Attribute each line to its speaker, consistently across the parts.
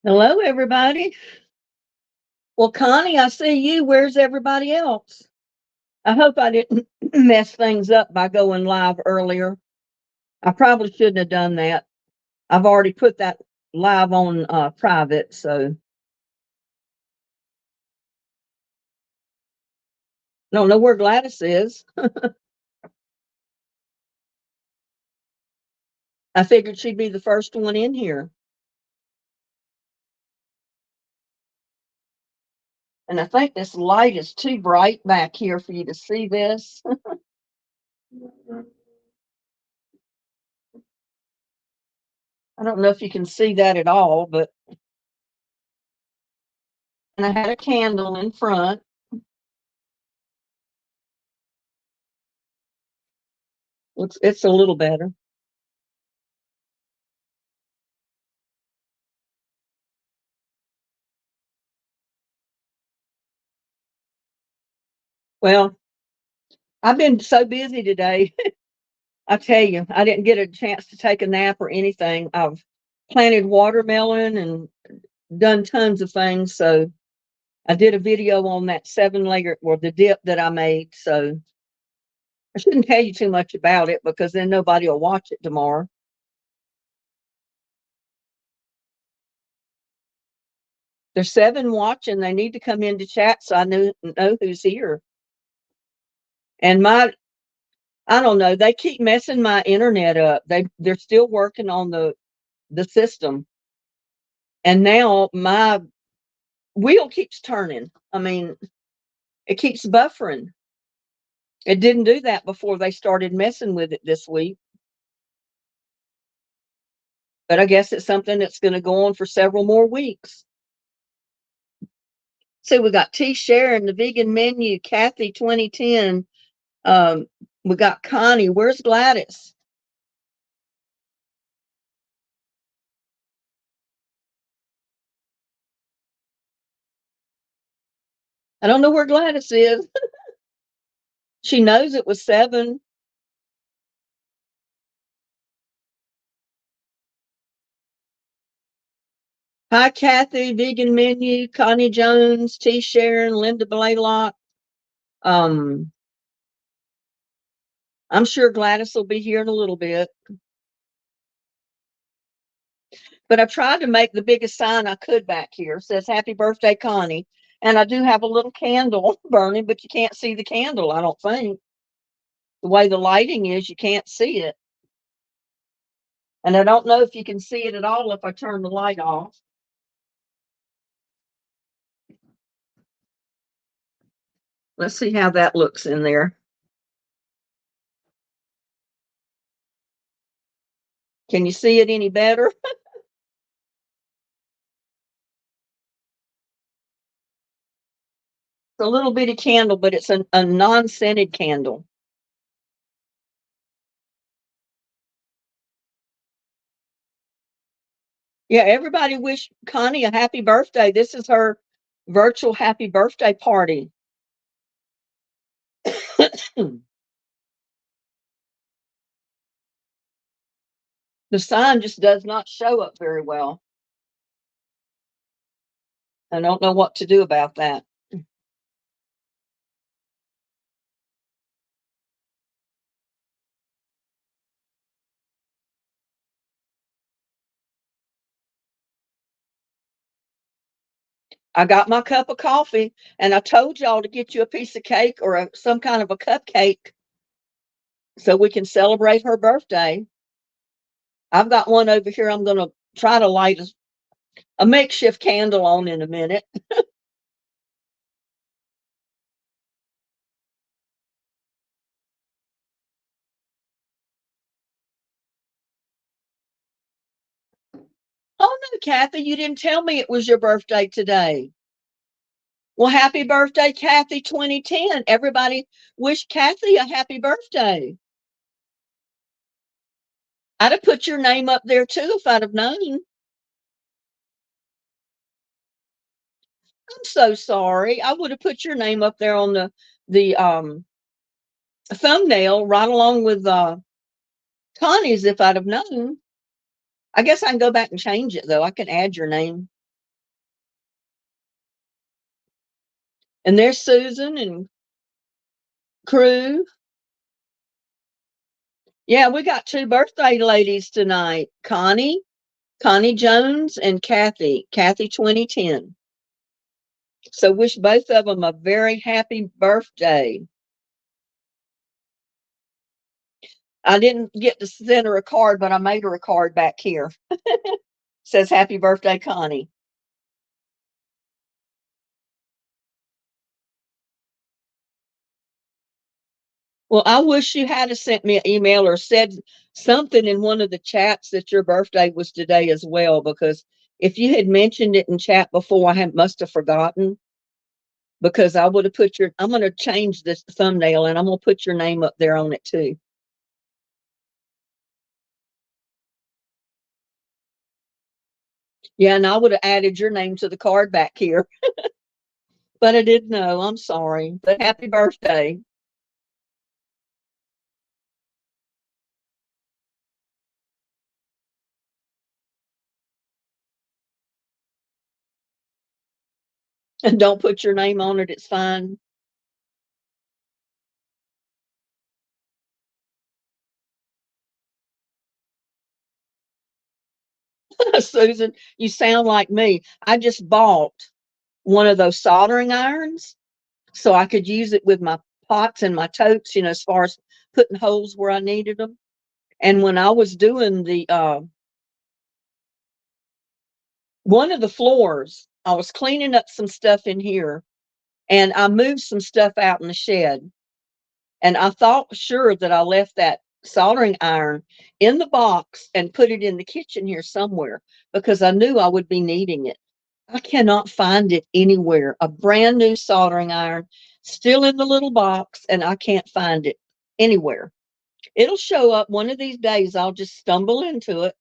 Speaker 1: Hello, everybody. Well, Connie, I see you. Where's everybody else? I hope I didn't mess things up by going live earlier. I probably shouldn't have done that. I've already put that live on private, so I don't know where Gladys is. I figured she'd be the first one in here. And I think this light is too bright back here for you to see this. I don't know if you can see that at all, but and I had a candle in front. It's a little better. Well, I've been so busy today. I tell you, I didn't get a chance to take a nap or anything. I've planted watermelon and done tons of things. So I did a video on that 7 layer or the dip that I made. So I shouldn't tell you too much about it because then nobody will watch it tomorrow. There's 7 watching. They need to come into chat so I know who's here. And I don't know, they keep messing my internet up. They're still working on the system. And now my wheel keeps turning. I mean, it keeps buffering. It didn't do that before they started messing with it this week. But I guess it's something that's going to go on for several more weeks. So we got T. Sharon, the vegan menu, Kathy 2010. Um, we got Connie. Where's Gladys? I don't know where Gladys is. She knows it was 7. Hi, Kathy, vegan menu, Connie Jones, T. Sharon, Linda Blaylock. I'm sure Gladys will be here in a little bit. But I tried to make the biggest sign I could back here. It says happy birthday, Connie. And I do have a little candle burning, but you can't see the candle, I don't think. The way the lighting is, you can't see it. And I don't know if you can see it at all if I turn the light off. Let's see how that looks in there. Can you see it any better? It's a little bitty candle, but it's a non-scented candle. Yeah, everybody wish Connie a happy birthday. This is her virtual happy birthday party. The sign just does not show up very well. I don't know what to do about that. I got my cup of coffee and I told y'all to get you a piece of cake or some kind of a cupcake so we can celebrate her birthday. I've got one over here. I'm going to try to light a makeshift candle on in a minute. Oh no, Kathy, you didn't tell me it was your birthday today. Well, happy birthday, Kathy 2010. Everybody wish Kathy a happy birthday. I'd have put your name up there too if I'd have known. I'm so sorry. I would have put your name up there on the thumbnail right along with Connie's if I'd have known. I guess I can go back and change it though. I can add your name. And there's Susan and crew. Yeah, we got two birthday ladies tonight. Connie Jones and Kathy 2010. So wish both of them a very happy birthday. I didn't get to send her a card, but I made her a card back here. Says happy birthday, Connie. Well, I wish you had sent me an email or said something in one of the chats that your birthday was today as well, because if you had mentioned it in chat before, must have forgotten, because I would have put I'm going to change this thumbnail and I'm going to put your name up there on it too. Yeah, and I would have added your name to the card back here. But I didn't know. I'm sorry. But happy birthday. And don't put your name on it. It's fine. Susan, you sound like me. I just bought one of those soldering irons so I could use it with my pots and my totes, as far as putting holes where I needed them. And when I was doing the one of the floors, I was cleaning up some stuff in here and I moved some stuff out in the shed. And I thought sure that I left that soldering iron in the box and put it in the kitchen here somewhere because I knew I would be needing it. I cannot find it anywhere. A brand new soldering iron still in the little box, and I can't find it anywhere. It'll show up one of these days. I'll just stumble into it.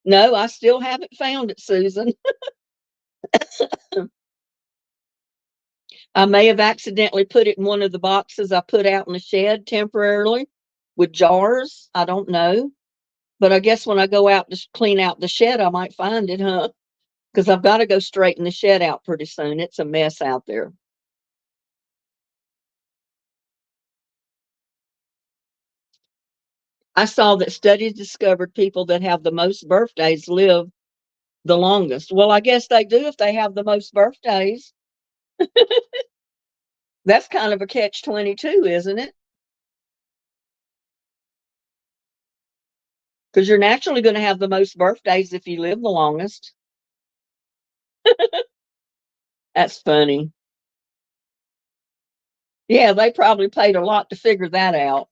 Speaker 1: No, I still haven't found it, Susan. I may have accidentally put it in one of the boxes I put out in the shed temporarily with jars. I don't know. But I guess when I go out to clean out the shed, I might find it, huh? Because I've got to go straighten the shed out pretty soon. It's a mess out there. I saw that studies discovered people that have the most birthdays live the longest. Well, I guess they do if they have the most birthdays. That's kind of a catch 22, isn't it? Because you're naturally going to have the most birthdays if you live the longest. That's funny. Yeah, they probably paid a lot to figure that out.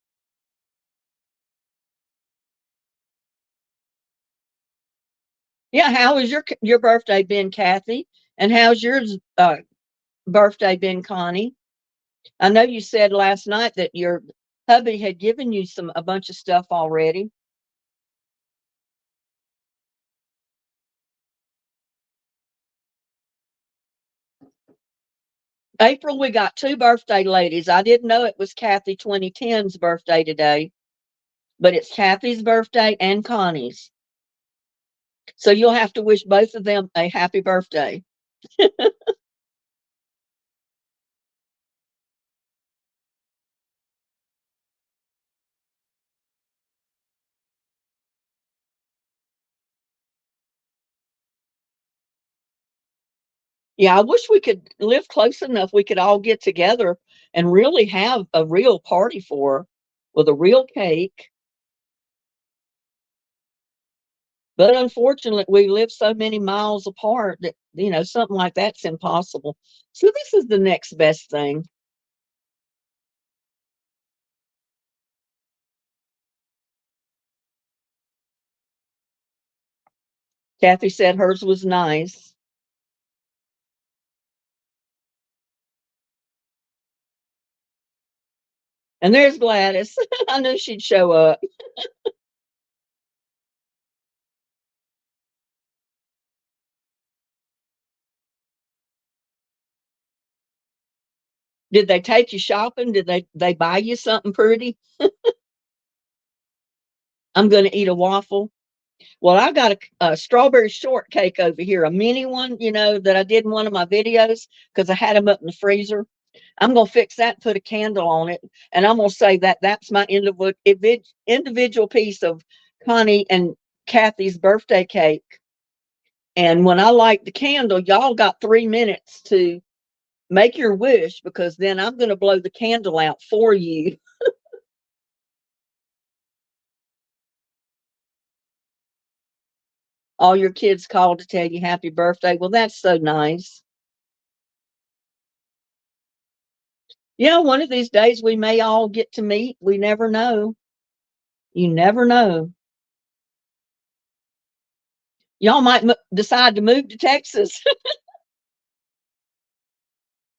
Speaker 1: Yeah, how has your birthday been, Kathy? And how's yours birthday been, Connie? I know you said last night that your hubby had given you a bunch of stuff already. April, we got two birthday ladies. I didn't know it was Kathy 2010's birthday today, but it's Kathy's birthday and Connie's. So you'll have to wish both of them a happy birthday. Yeah, I wish we could live close enough we could all get together and really have a real party for her with a real cake. But unfortunately, we live so many miles apart that, something like that's impossible. So this is the next best thing. Kathy said hers was nice. And there's Gladys. I knew she'd show up. Did they take you shopping? Did they buy you something pretty? I'm going to eat a waffle. Well, I got a strawberry shortcake over here, a mini one, that I did in one of my videos because I had them up in the freezer. I'm gonna fix that, put a candle on it, and I'm gonna say that that's my individual piece of Connie and Kathy's birthday cake. And when I light the candle, y'all got 3 minutes to make your wish because then I'm gonna blow the candle out for you. All your kids called to tell you happy birthday. Well, that's so nice. Yeah, one of these days we may all get to meet. We never know. You never know. Y'all might decide to move to Texas.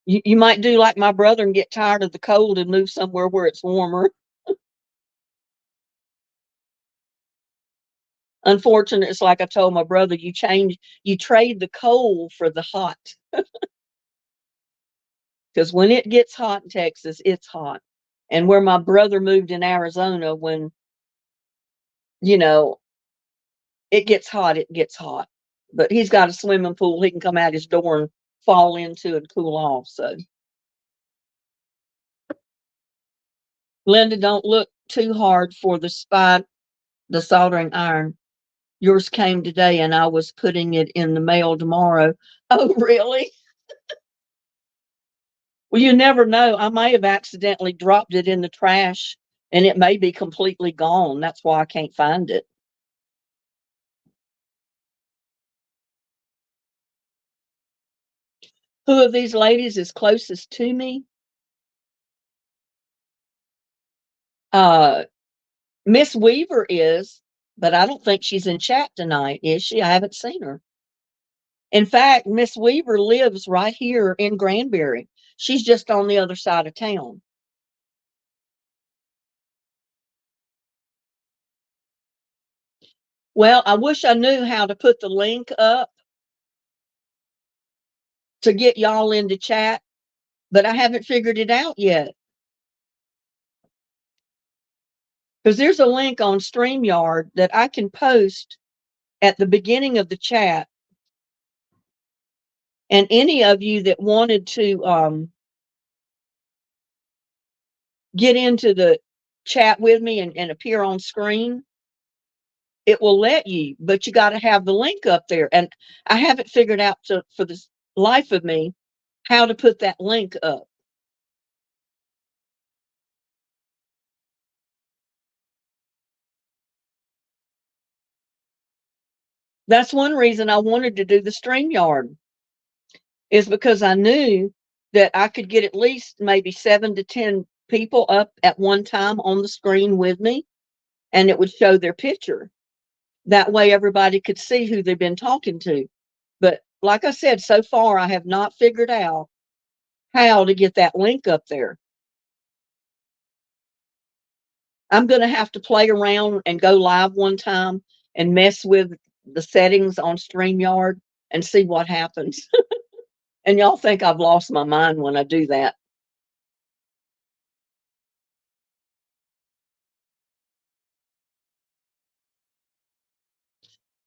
Speaker 1: You might do like my brother and get tired of the cold and move somewhere where it's warmer. Unfortunately, it's like I told my brother, you trade the cold for the hot. Because when it gets hot in Texas, it's hot. And where my brother moved in Arizona, when, you know, it gets hot, it gets hot. But he's got a swimming pool. He can come out his door and fall into and cool off. So, Linda, don't look too hard for the soldering iron. Yours came today and I was putting it in the mail tomorrow. Oh, really? Well, you never know. I may have accidentally dropped it in the trash and it may be completely gone. That's why I can't find it. Who of these ladies is closest to me? Uh, Miss Weaver is, but I don't think she's in chat tonight, is she? I haven't seen her. In fact, Miss Weaver lives right here in Granbury. She's just on the other side of town. Well, I wish I knew how to put the link up to get y'all into chat, but I haven't figured it out yet. Because there's a link on StreamYard that I can post at the beginning of the chat. And any of you that wanted to get into the chat with me and appear on screen, it will let you, but you got to have the link up there. And I haven't figured out for the life of me how to put that link up. That's one reason I wanted to do the StreamYard, is because I knew that I could get at least maybe 7 to 10 people up at one time on the screen with me, and it would show their picture. That way everybody could see who they've been talking to. But like I said, so far I have not figured out how to get that link up there. I'm going to have to play around and go live one time and mess with the settings on StreamYard and see what happens. And y'all think I've lost my mind when I do that.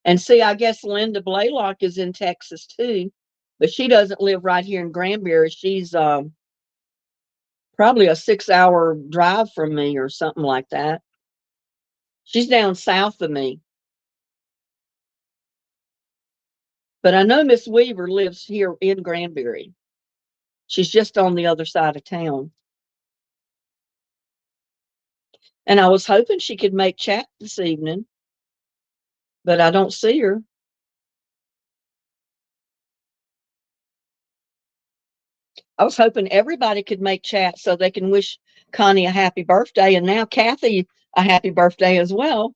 Speaker 1: And see, I guess Linda Blaylock is in Texas too, but she doesn't live right here in Granbury. She's probably a 6-hour drive from me or something like that. She's down south of me. But I know Miss Weaver lives here in Granbury. She's just on the other side of town. And I was hoping she could make chat this evening, but I don't see her. I was hoping everybody could make chat so they can wish Connie a happy birthday, and now Kathy a happy birthday as well.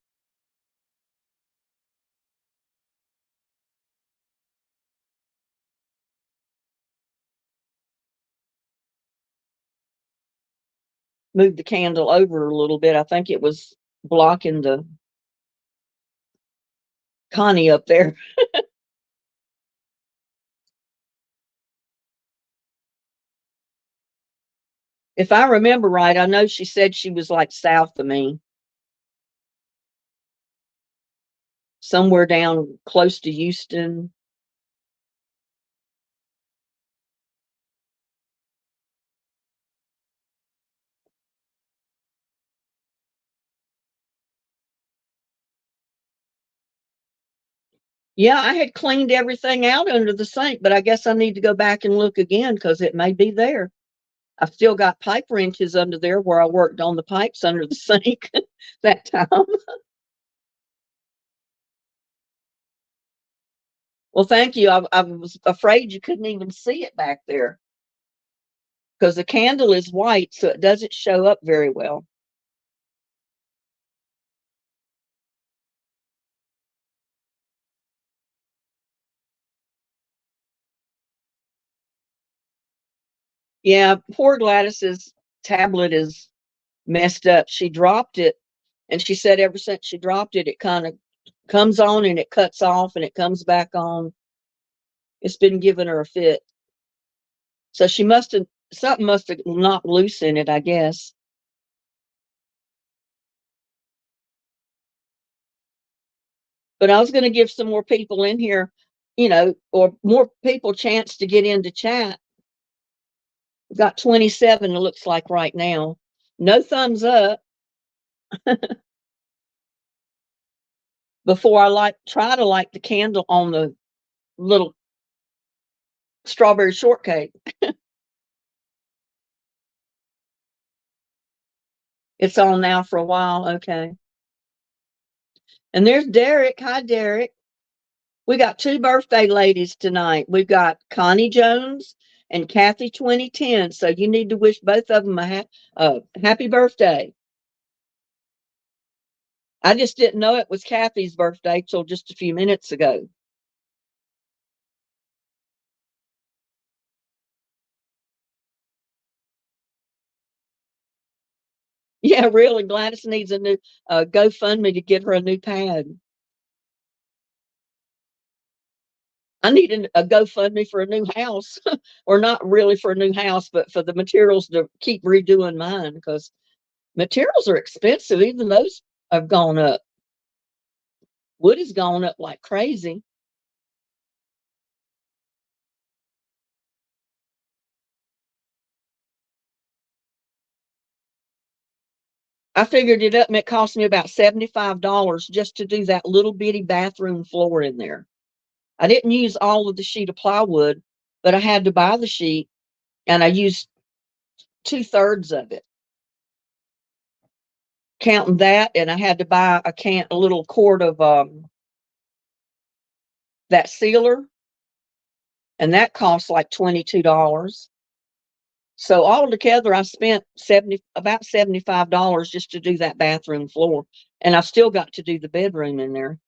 Speaker 1: Move the candle over a little bit. I think it was blocking the Connie up there. If I remember right, I know she said she was like south of me. somewhere down close to Houston. Yeah, I had cleaned everything out under the sink, but I guess I need to go back and look again because it may be there. I've still got pipe wrenches under there where I worked on the pipes under the sink that time. Well, thank you. I was afraid you couldn't even see it back there because the candle is white, so it doesn't show up very well. Yeah, poor Gladys's tablet is messed up. She dropped it, and she said ever since she dropped it, it kind of comes on and it cuts off and it comes back on. It's been giving her a fit. So she must have, something must have knocked loose in it, I guess. But I was going to give some more people in here, or more people chance to get into chat. We've got 27, it looks like right now. No thumbs up. Before I try to light the candle on the little strawberry shortcake. It's on now for a while. Okay. And there's Derek. Hi, Derek. We got two birthday ladies tonight. We've got Connie Jones and Kathy 2010. So you need to wish both of them a happy birthday. I just didn't know it was Kathy's birthday till just a few minutes ago. Yeah, really. Gladys needs a new GoFundMe to get her a new pad. I need a GoFundMe for a new house, or not really for a new house, but for the materials to keep redoing mine because materials are expensive. Even those have gone up. Wood has gone up like crazy. I figured it up and it cost me about $75 just to do that little bitty bathroom floor in there. I didn't use all of the sheet of plywood, but I had to buy the sheet and I used 2/3 of it. Counting that, and I had to buy a little quart of that sealer, and that cost like $22. So altogether, I spent about $75 just to do that bathroom floor, and I've still got to do the bedroom in there.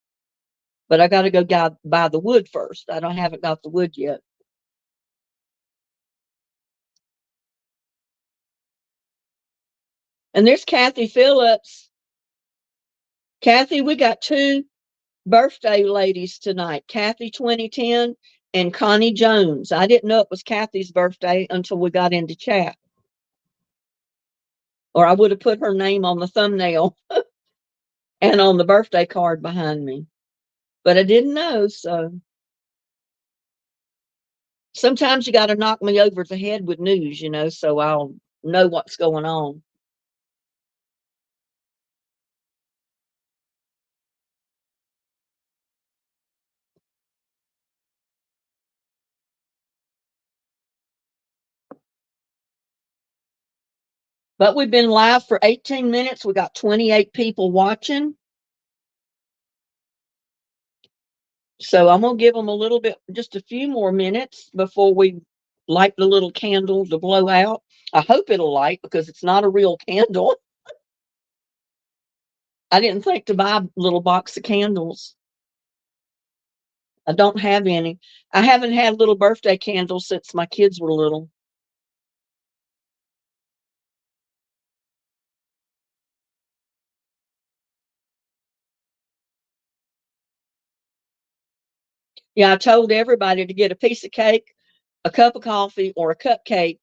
Speaker 1: But I got to go buy the wood first. I haven't got the wood yet. And there's Kathy Phillips. Kathy, we got two birthday ladies tonight, Kathy 2010 and Connie Jones. I didn't know it was Kathy's birthday until we got into chat. Or I would have put her name on the thumbnail and on the birthday card behind me. But I didn't know, so sometimes you got to knock me over the head with news, so I'll know what's going on. But we've been live for 18 minutes. We got 28 people watching. So I'm going to give them a little bit, just a few more minutes before we light the little candle to blow out. I hope it'll light because it's not a real candle. I didn't think to buy a little box of candles. I don't have any. I haven't had little birthday candles since my kids were little. Yeah, I told everybody to get a piece of cake, a cup of coffee, or a cupcake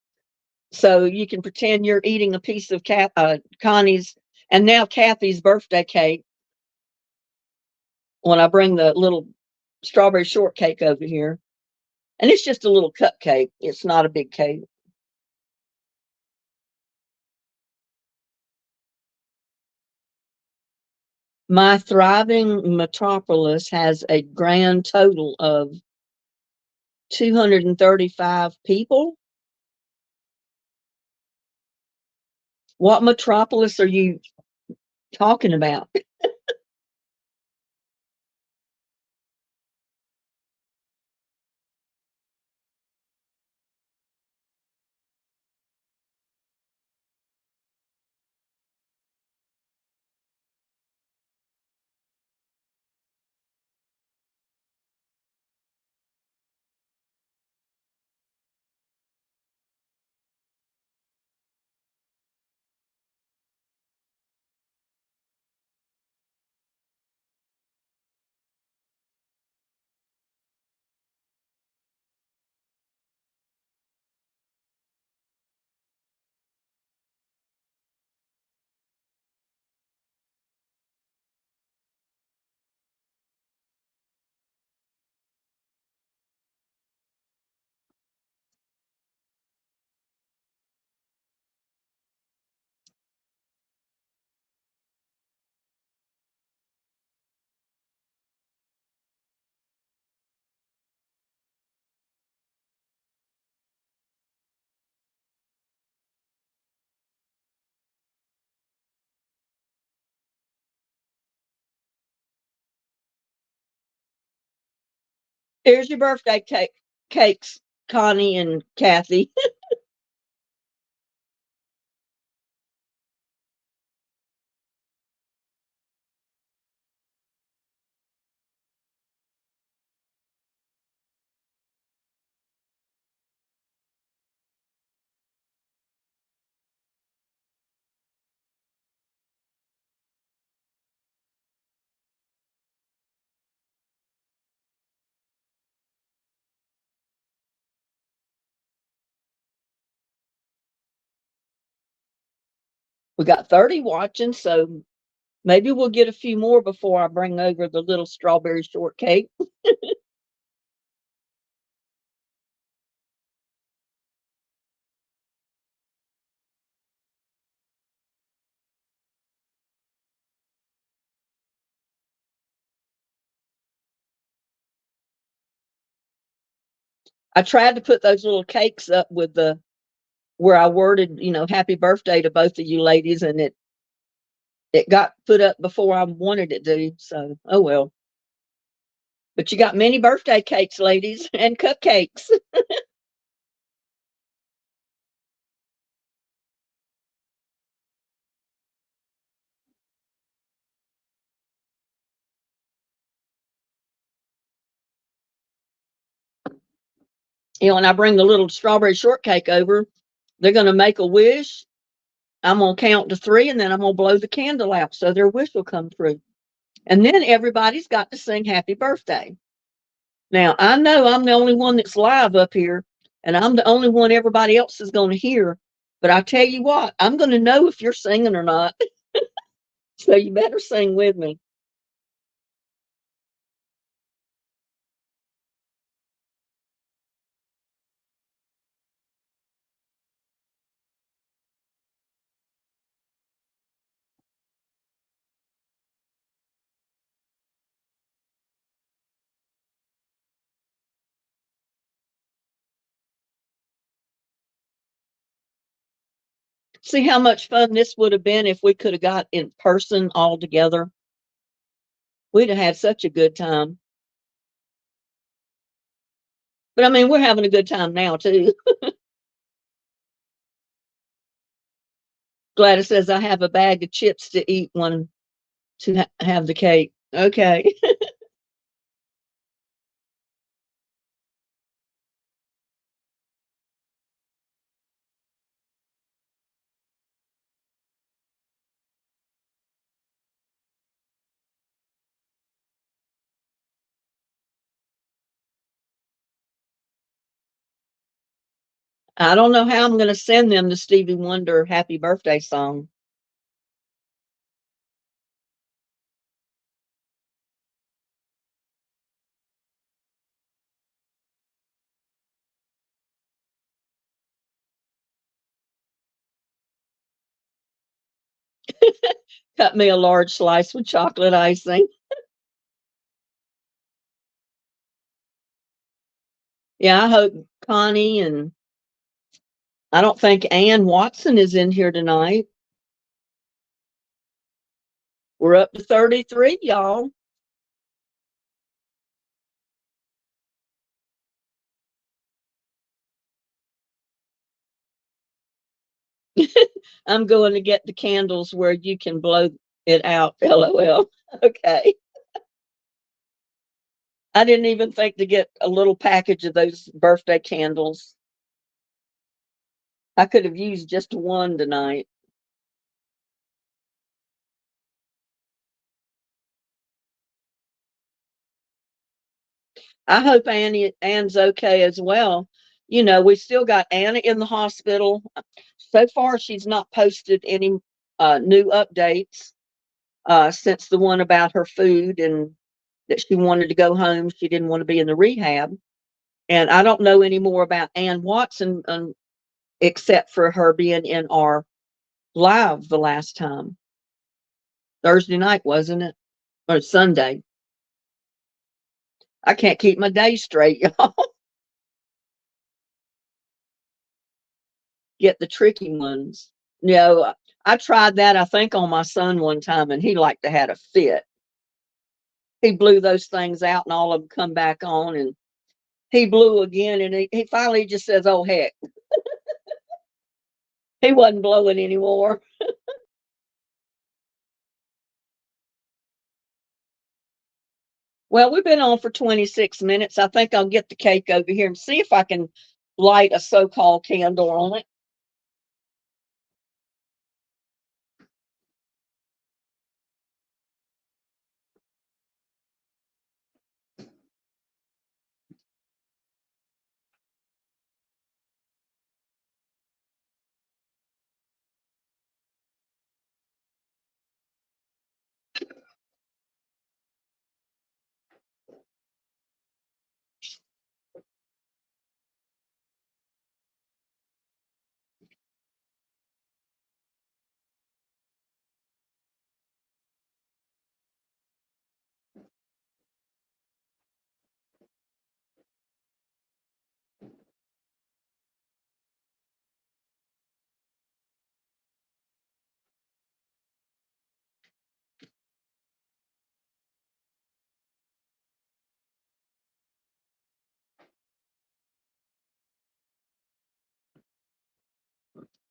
Speaker 1: so you can pretend you're eating a piece of Connie's and now Kathy's birthday cake. when I bring the little strawberry shortcake over here. And it's just a little cupcake. It's not a big cake. My thriving metropolis has a grand total of 235 people. What metropolis are you talking about? Here's your birthday cakes, Connie and Kathy. We got 30 watching, so maybe we'll get a few more before I bring over the little strawberry shortcake. I tried to put those little cakes up with the where I worded, happy birthday to both of you ladies, and it got put up before I wanted it to. So, oh well. But you got many birthday cakes, ladies, and cupcakes. When I bring the little strawberry shortcake over, they're going to make a wish. I'm going to count to three, and then I'm going to blow the candle out so their wish will come true. And then everybody's got to sing happy birthday. Now, I know I'm the only one that's live up here, and I'm the only one everybody else is going to hear. But I tell you what, I'm going to know if you're singing or not. So you better sing with me. See how much fun this would have been if we could have got in person all together. We'd have had such a good time. But I mean, we're having a good time now, too. Gladys says, I have a bag of chips to eat one to have the cake. Okay. I don't know how I'm going to send them the Stevie Wonder happy birthday song. Cut me a large slice with chocolate icing. Yeah, I hope Connie and I don't think Ann Watson is in here tonight. We're up to 33, y'all. I'm going to get the candles where you can blow it out, LOL. Okay. I didn't even think to get a little package of those birthday candles. I could have used just one tonight. I hope Ann's okay as well. You know, we still got Anna in the hospital. So far, she's not posted any new updates since the one about her food and that she wanted to go home. She didn't want to be in the rehab. And I don't know any more about Ann Watson except for her being in our live the last time. Thursday night, wasn't it? Or Sunday. I can't keep my day straight, y'all. Get the tricky ones. You know, I tried that, I think, on my son one time, and he liked to had a fit. He blew those things out, and all of them come back on, and he blew again, and he finally just says, "Oh heck," he wasn't blowing anymore. Well, we've been on for 26 minutes. I think I'll get the cake over here and see if I can light a so-called candle on it.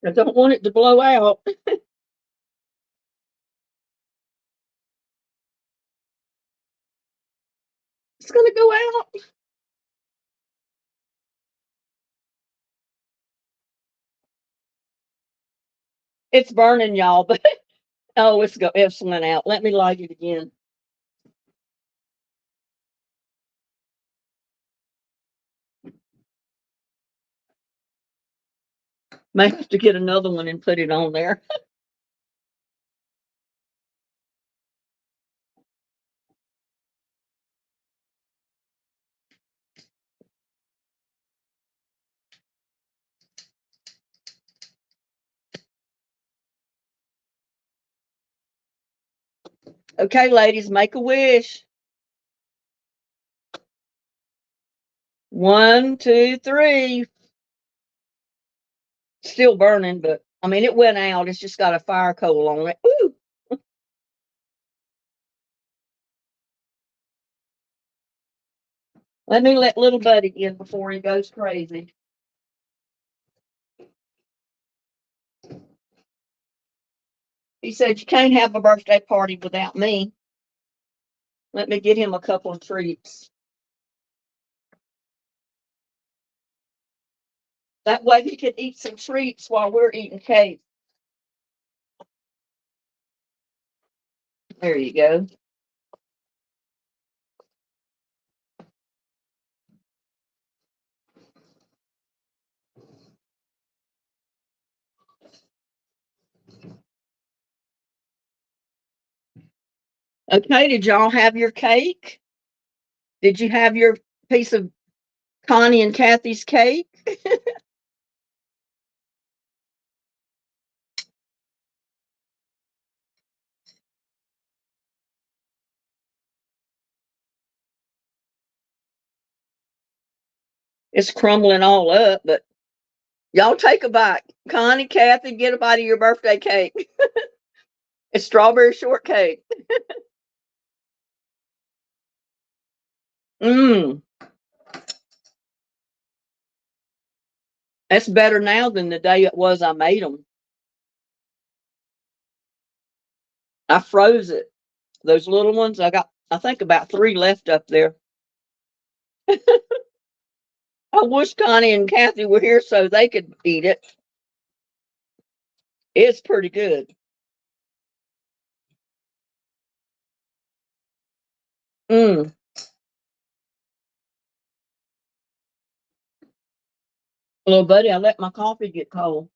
Speaker 1: I don't want it to blow out. It's gonna go out. It's burning, y'all, but oh, it's went out. Let me light it again. May have to get another one and put it on there. Okay, ladies, make a wish. 1, 2, 3. Still burning, but I mean, it went out. It's just got a fire coal on it. Ooh. Let me let little buddy in before he goes crazy. He said, "You can't have a birthday party without me." Let me get him a couple of treats. That way he can eat some treats while we're eating cake. There you go. Okay, did y'all have your cake? Did you have your piece of Connie and Kathy's cake? It's crumbling all up, but y'all take a bite. Connie, Kathy, get a bite of your birthday cake. It's strawberry shortcake. Mmm. That's better now than the day it was I made them. I froze it. Those little ones, I got, I think, about 3 left up there. I wish Connie and Kathy were here so they could eat it. It's pretty good. Mmm. Little buddy, I let my coffee get cold.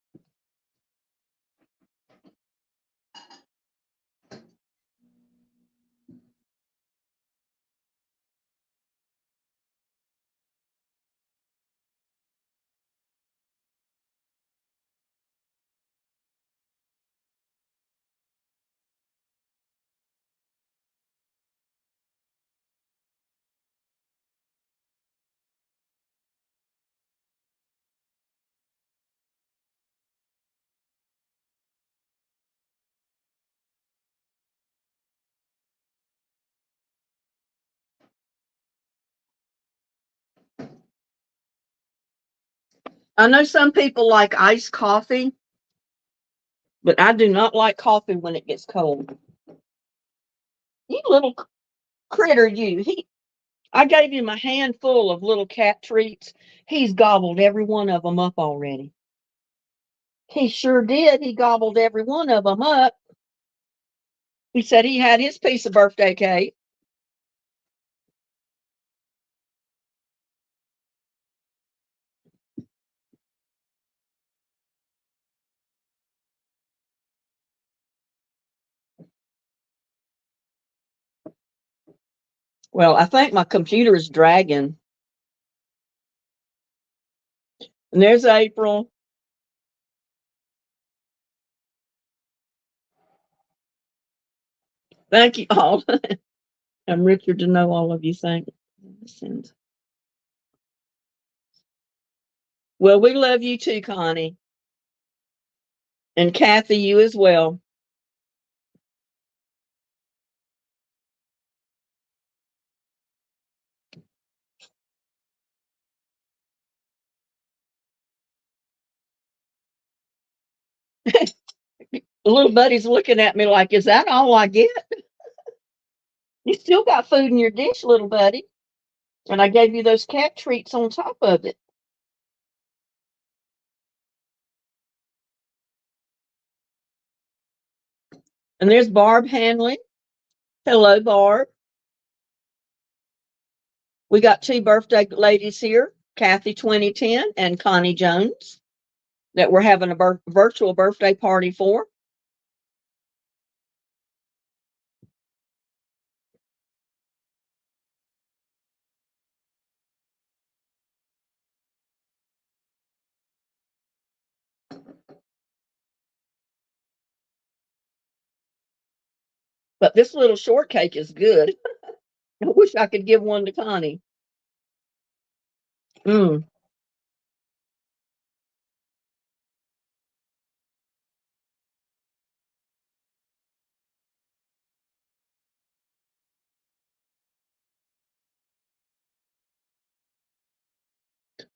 Speaker 1: I know some people like iced coffee, but I do not like coffee when it gets cold. You little critter, you. I gave him a handful of little cat treats. He's gobbled every one of them up already. He sure did. He gobbled every one of them up. He said he had his piece of birthday cake. Well, I think my computer is dragging. And there's April. Thank you all. I'm Richard to know all of you. Thank you. Well, we love you too, Connie. And Kathy, you as well. The little buddy's looking at me like, is that all I get? You still got food in your dish, little buddy. And I gave you those cat treats on top of it. And there's Barb Hanley. Hello, Barb. We got 2 birthday ladies here, Kathy 2010 and Connie Jones, that we're having a virtual birthday party for. But this little shortcake is good. I wish I could give one to Connie. Mm.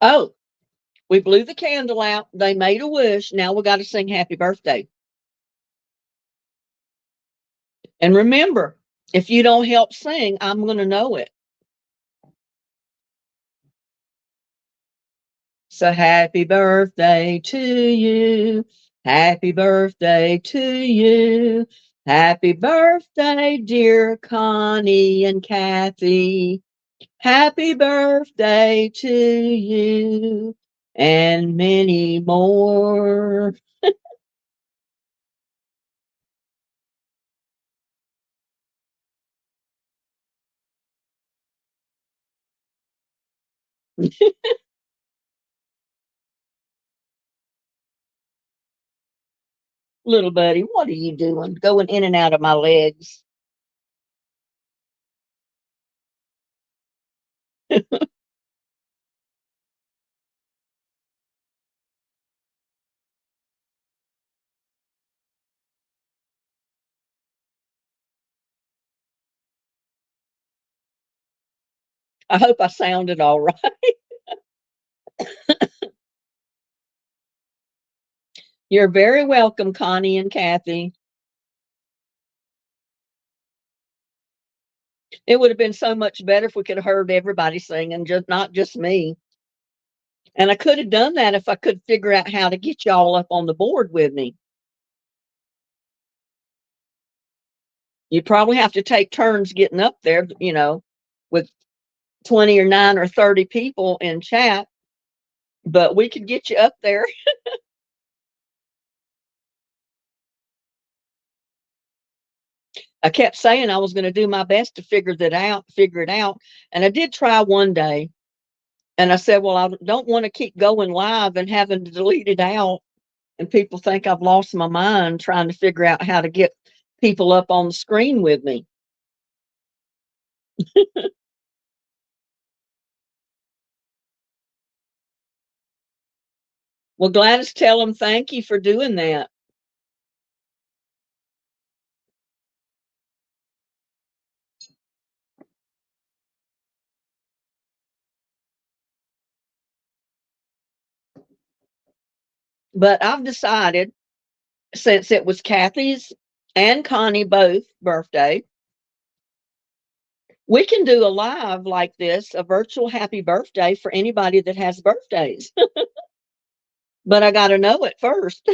Speaker 1: Oh, we blew the candle out. They made a wish. Now we got to sing happy birthday. And remember, if you don't help sing, I'm going to know it. So happy birthday to you. Happy birthday to you. Happy birthday, dear Connie and Kathy. Happy birthday to you and many more. Little buddy, what are you doing? Going in and out of my legs. I hope I sounded all right. You're very welcome, Connie and Kathy. It would have been so much better if we could have heard everybody singing, just not just me. And I could have done that if I could figure out how to get y'all up on the board with me. You'd probably have to take turns getting up there, with 20 or 9 or 30 people in chat, but we could get you up there. I kept saying I was going to do my best to figure it out. And I did try one day. And I said, well, I don't want to keep going live and having to delete it out. And people think I've lost my mind trying to figure out how to get people up on the screen with me. Well, Gladys, tell them thank you for doing that. But I've decided, since it was Kathy's and Connie both birthday, we can do a live like this, a virtual happy birthday for anybody that has birthdays. But I got to know it first.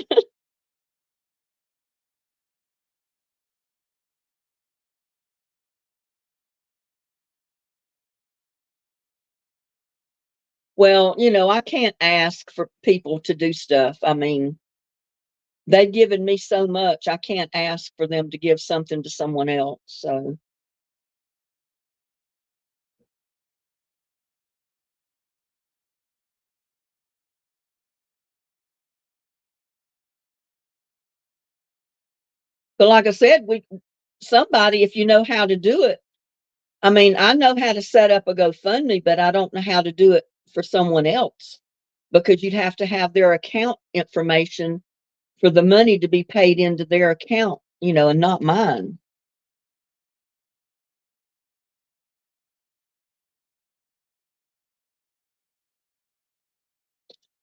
Speaker 1: Well, I can't ask for people to do stuff. I mean, they've given me so much, I can't ask for them to give something to someone else. So, but like I said, somebody, if you know how to do it. I mean, I know how to set up a GoFundMe, but I don't know how to do it for someone else because you'd have to have their account information for the money to be paid into their account, and not mine.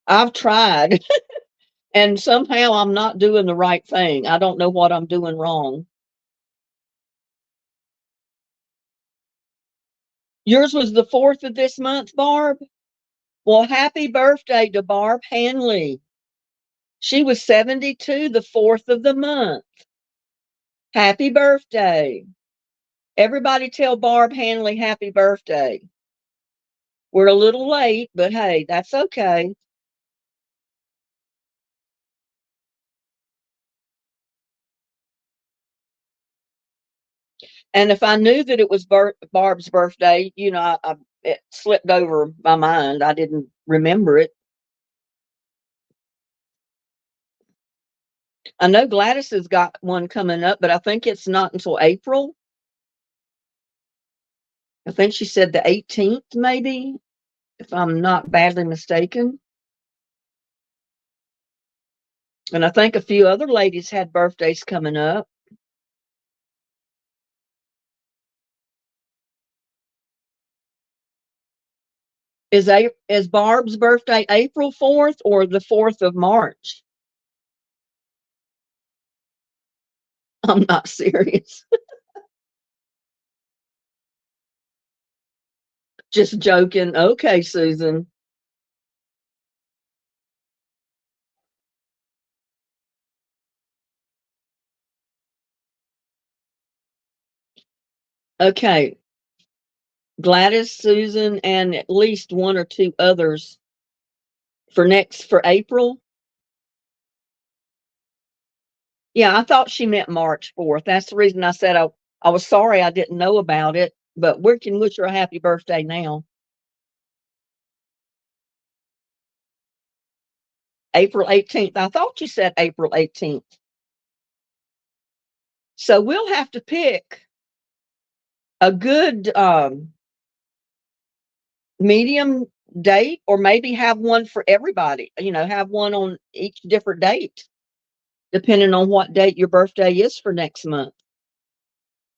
Speaker 1: I've tried and somehow I'm not doing the right thing. I don't know what I'm doing wrong. Yours was the 4th of this month, Barb? Well, happy birthday to Barb Hanley. She was 72 the 4th of the month. Happy birthday. Everybody tell Barb Hanley happy birthday. We're a little late, but hey, that's okay. And if I knew that it was Barb's birthday, it slipped over my mind. I didn't remember it. I know Gladys has got one coming up, but I think it's not until April. I think she said the 18th, maybe, if I'm not badly mistaken. And I think a few other ladies had birthdays coming up. Is Barb's birthday April 4th or the 4th of March? I'm not serious. Just joking. Okay, Susan. Okay. Gladys, Susan, and at least one or two others for April. Yeah, I thought she meant March 4th. That's the reason I said I was sorry I didn't know about it, but we can wish her a happy birthday now. April 18th. I thought you said April 18th. So we'll have to pick a good medium date, or maybe have one for everybody, have one on each different date, depending on what date your birthday is for next month.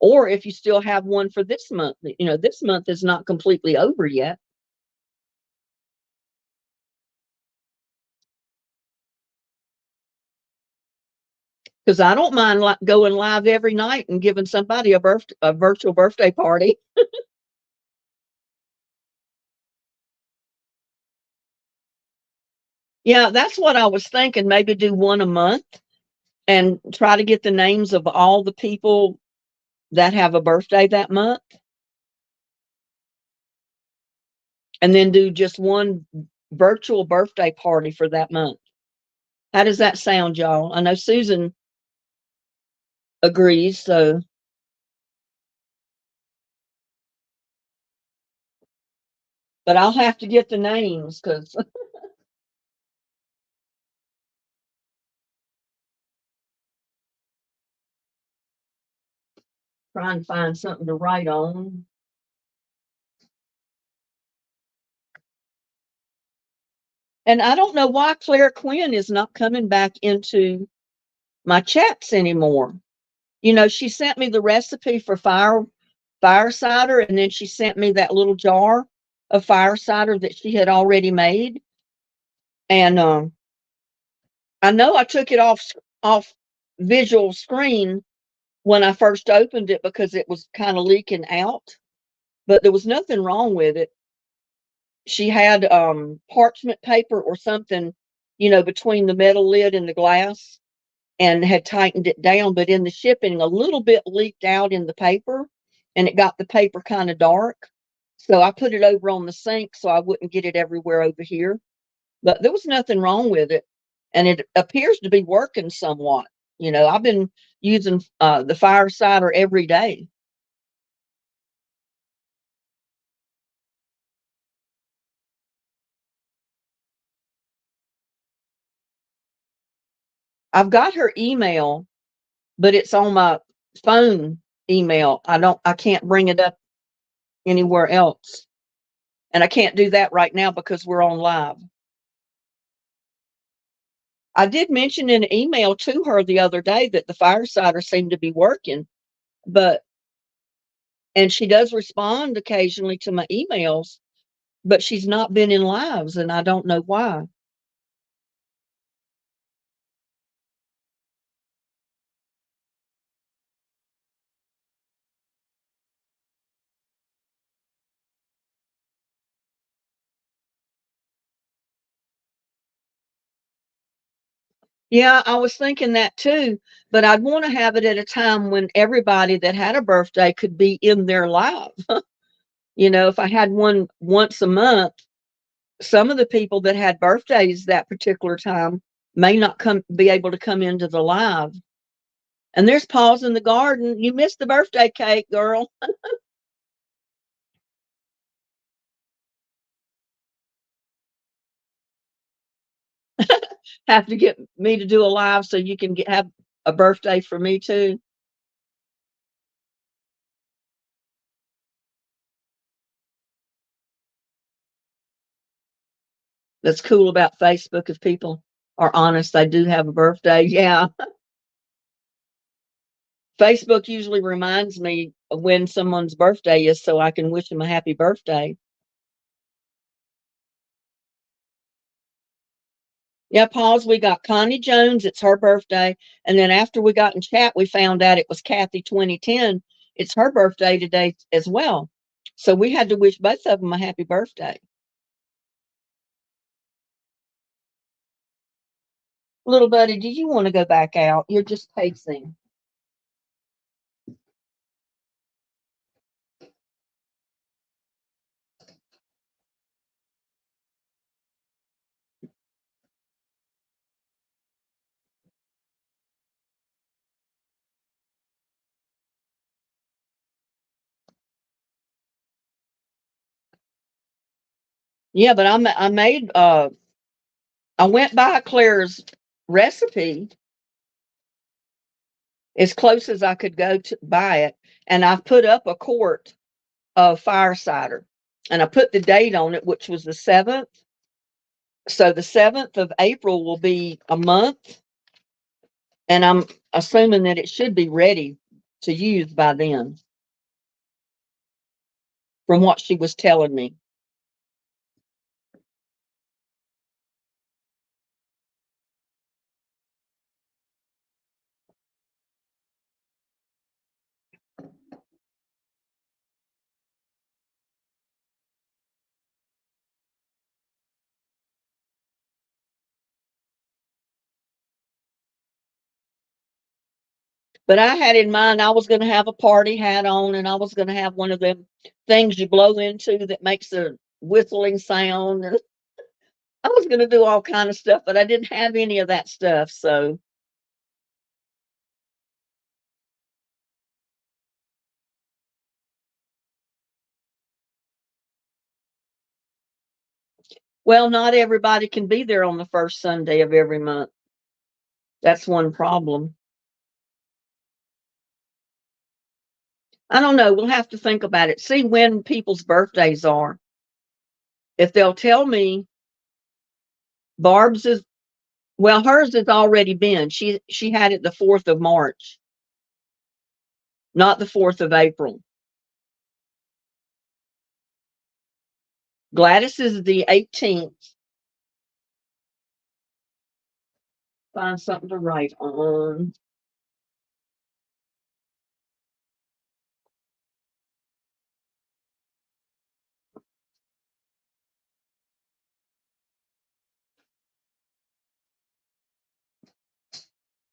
Speaker 1: Or if you still have one for this month, this month is not completely over yet. Because I don't mind going live every night and giving somebody a virtual birthday party. Yeah, that's what I was thinking. Maybe do one a month and try to get the names of all the people that have a birthday that month. And then do just one virtual birthday party for that month. How does that sound, y'all? I know Susan agrees, so. But I'll have to get the names because trying to find something to write on. And I don't know why Claire Quinn is not coming back into my chats anymore. She sent me the recipe for fire cider, and then she sent me that little jar of fire cider that she had already made. And I know I took it off visual screen when I first opened it because it was kind of leaking out, but there was nothing wrong with it. She had parchment paper or something, between the metal lid and the glass, and had tightened it down, but in the shipping a little bit leaked out in the paper and it got the paper kind of dark. So I put it over on the sink so I wouldn't get it everywhere over here. But there was nothing wrong with it. And it appears to be working somewhat. I've been using the fire cider every day. I've got her email, but it's on my phone email. I can't bring it up anywhere else. And I can't do that right now because we're on live. I did mention in an email to her the other day that the fire cider seemed to be working, and she does respond occasionally to my emails, but she's not been in lives and I don't know why. Yeah, I was thinking that too, but I'd want to have it at a time when everybody that had a birthday could be in their live. If I had one once a month, some of the people that had birthdays that particular time may not be able to come into the live. And there's Paws in the garden. You missed the birthday cake, girl. Have to get me to do a live so you can have a birthday for me too. That's cool about Facebook. If people are honest, they do have a birthday. Yeah. Facebook usually reminds me of when someone's birthday is so I can wish them a happy birthday. Yeah, pause. We got Connie Jones. It's her birthday. And then after we got in chat, we found out it was Kathy 2010. It's her birthday today as well. So we had to wish both of them a happy birthday. Little buddy, do you want to go back out? You're just pacing. Yeah, but I made I went by Claire's recipe as close as I could go to buy it, and I put up a quart of fire cider, and I put the date on it, which was the 7th. So the 7th of April will be a month, and I'm assuming that it should be ready to use by then, from what she was telling me. But I had in mind I was going to have a party hat on, and I was going to have one of them things you blow into that makes a whistling sound. And I was going to do all kind of stuff, but I didn't have any of that stuff. So, well, not everybody can be there on the first Sunday of every month. That's one problem. I don't know. We'll have to think about it. See when people's birthdays are. If they'll tell me Barb's is, well, hers has already been. She had it the 4th of March, not the 4th of April. Gladys is the 18th. Find something to write on.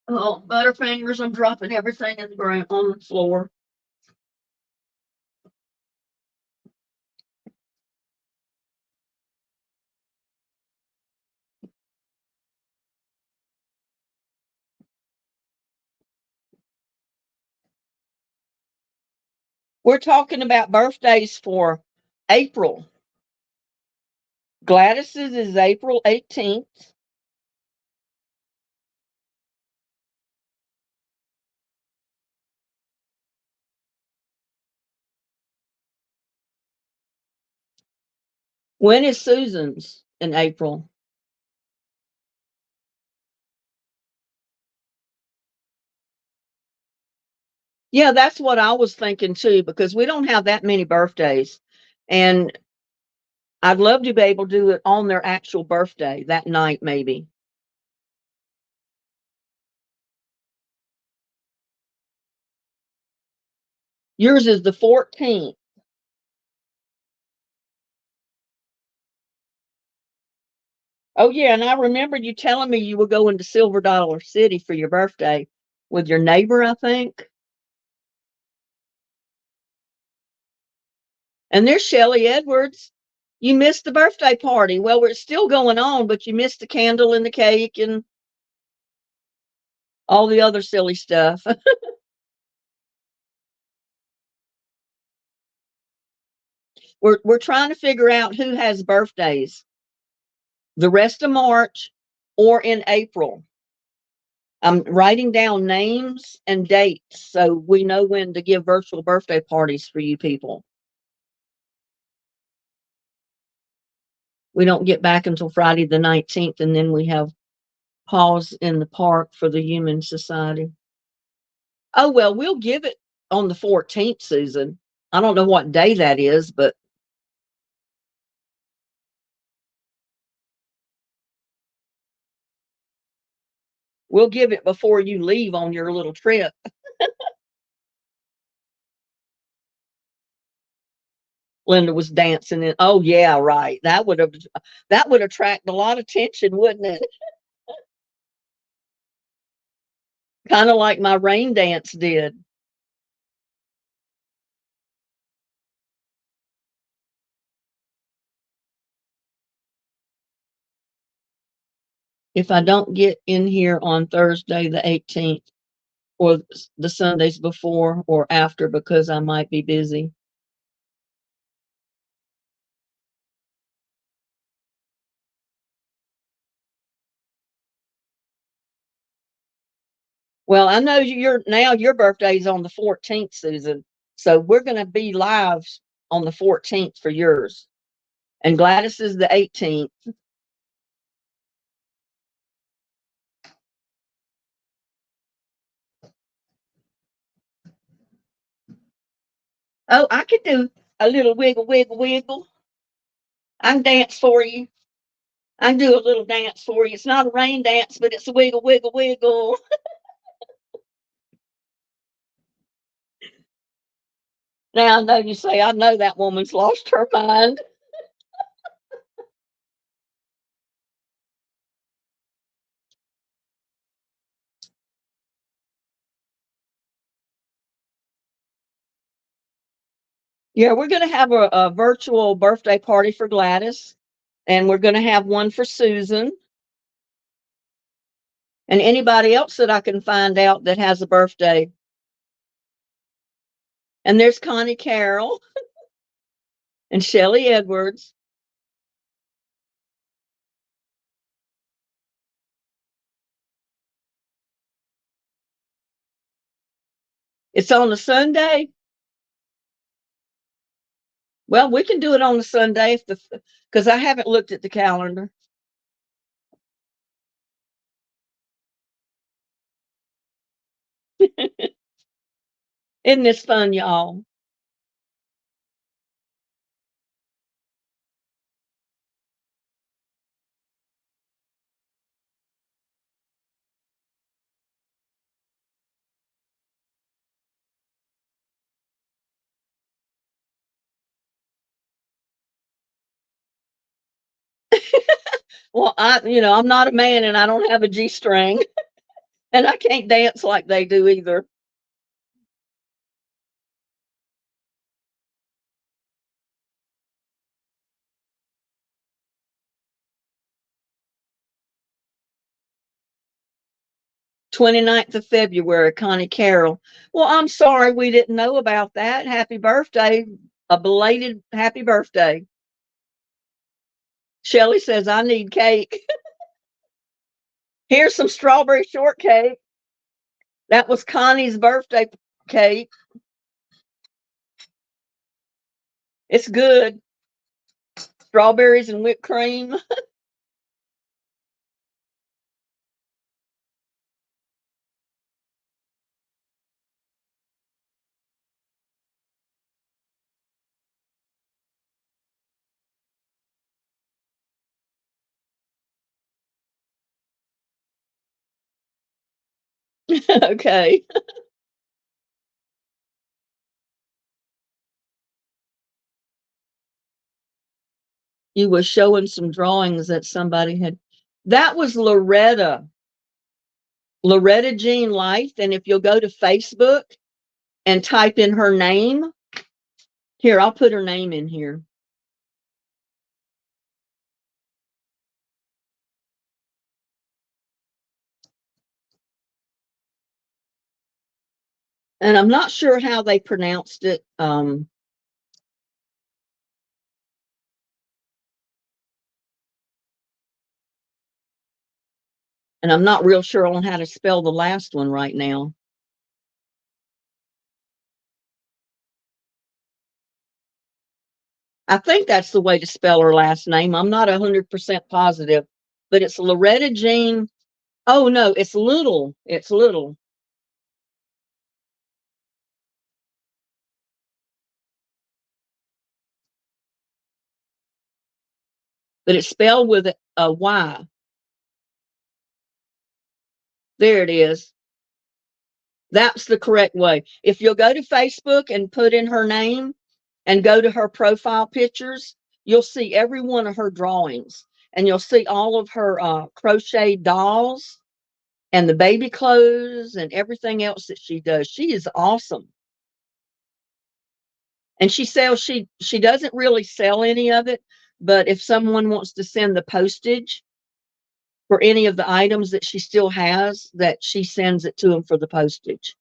Speaker 1: Oh, Butterfingers, I'm dropping everything in the ground on the floor. We're talking about birthdays for April. Gladys's is April 18th. When is Susan's in April? Yeah, that's what I was thinking too, because we don't have that many birthdays. And I'd love to be able to do it on their actual birthday that night, maybe. Yours is the 14th. Oh, yeah. And I remember you telling me you were going to Silver Dollar City for your birthday with your neighbor, I think. And there's Shelly Edwards. You missed the birthday party. Well, it's still going on, but you missed the candle and the cake and all the other silly stuff. We're trying to figure out who has birthdays the rest of March or in April. I'm writing down names and dates so we know when to give virtual birthday parties for you people. We don't get back until Friday the 19th, and then we have pause in the park for the Human Society. Oh, well, we'll give it on the 14th, Susan. I don't know what day that is, but we'll give it before you leave on your little trip. Linda was dancing in. Oh yeah, right. That would attract a lot of attention, wouldn't it? Kind of like my rain dance did. If I don't get in here on Thursday the 18th or the Sundays before or after because I might be busy. Well, I know your birthday's on the 14th, Susan. So we're going to be live on the 14th for yours. And Gladys is the 18th. Oh, I could do a little wiggle, wiggle, wiggle. I can dance for you. I can do a little dance for you. It's not a rain dance, but it's a wiggle, wiggle, wiggle. Now I know you say, I know that woman's lost her mind. Yeah, we're going to have a virtual birthday party for Gladys, and we're going to have one for Susan and anybody else that I can find out that has a birthday. And there's Connie Carroll and Shelly Edwards. It's on a Sunday. Well, we can do it on a Sunday if because I haven't looked at the calendar. Isn't this fun, y'all? Well, I'm not a man and I don't have a G string and I can't dance like they do either. February 29th, Connie Carroll. Well, I'm sorry we didn't know about that. Happy birthday. A belated happy birthday. Shelly says, I need cake. Here's some strawberry shortcake. That was Connie's birthday cake. It's good. Strawberries and whipped cream. Okay. You were showing some drawings that somebody had. That was Loretta Jean Life. And if you'll go to Facebook and type in her name, here, I'll put her name in here. And I'm not sure how they pronounced it. And I'm not real sure on how to spell the last one right now. I think that's the way to spell her last name. I'm not 100% positive, but it's Loretta Jean. Oh no, it's Little. It's Little. But it's spelled with a Y. There it is. That's the correct way. If you'll go to Facebook and put in her name and go to her profile pictures, you'll see every one of her drawings and you'll see all of her crochet dolls and the baby clothes and everything else that she does. She is awesome. And she doesn't really sell any of it, but if someone wants to send the postage for any of the items that she still has, that she sends it to them for the postage.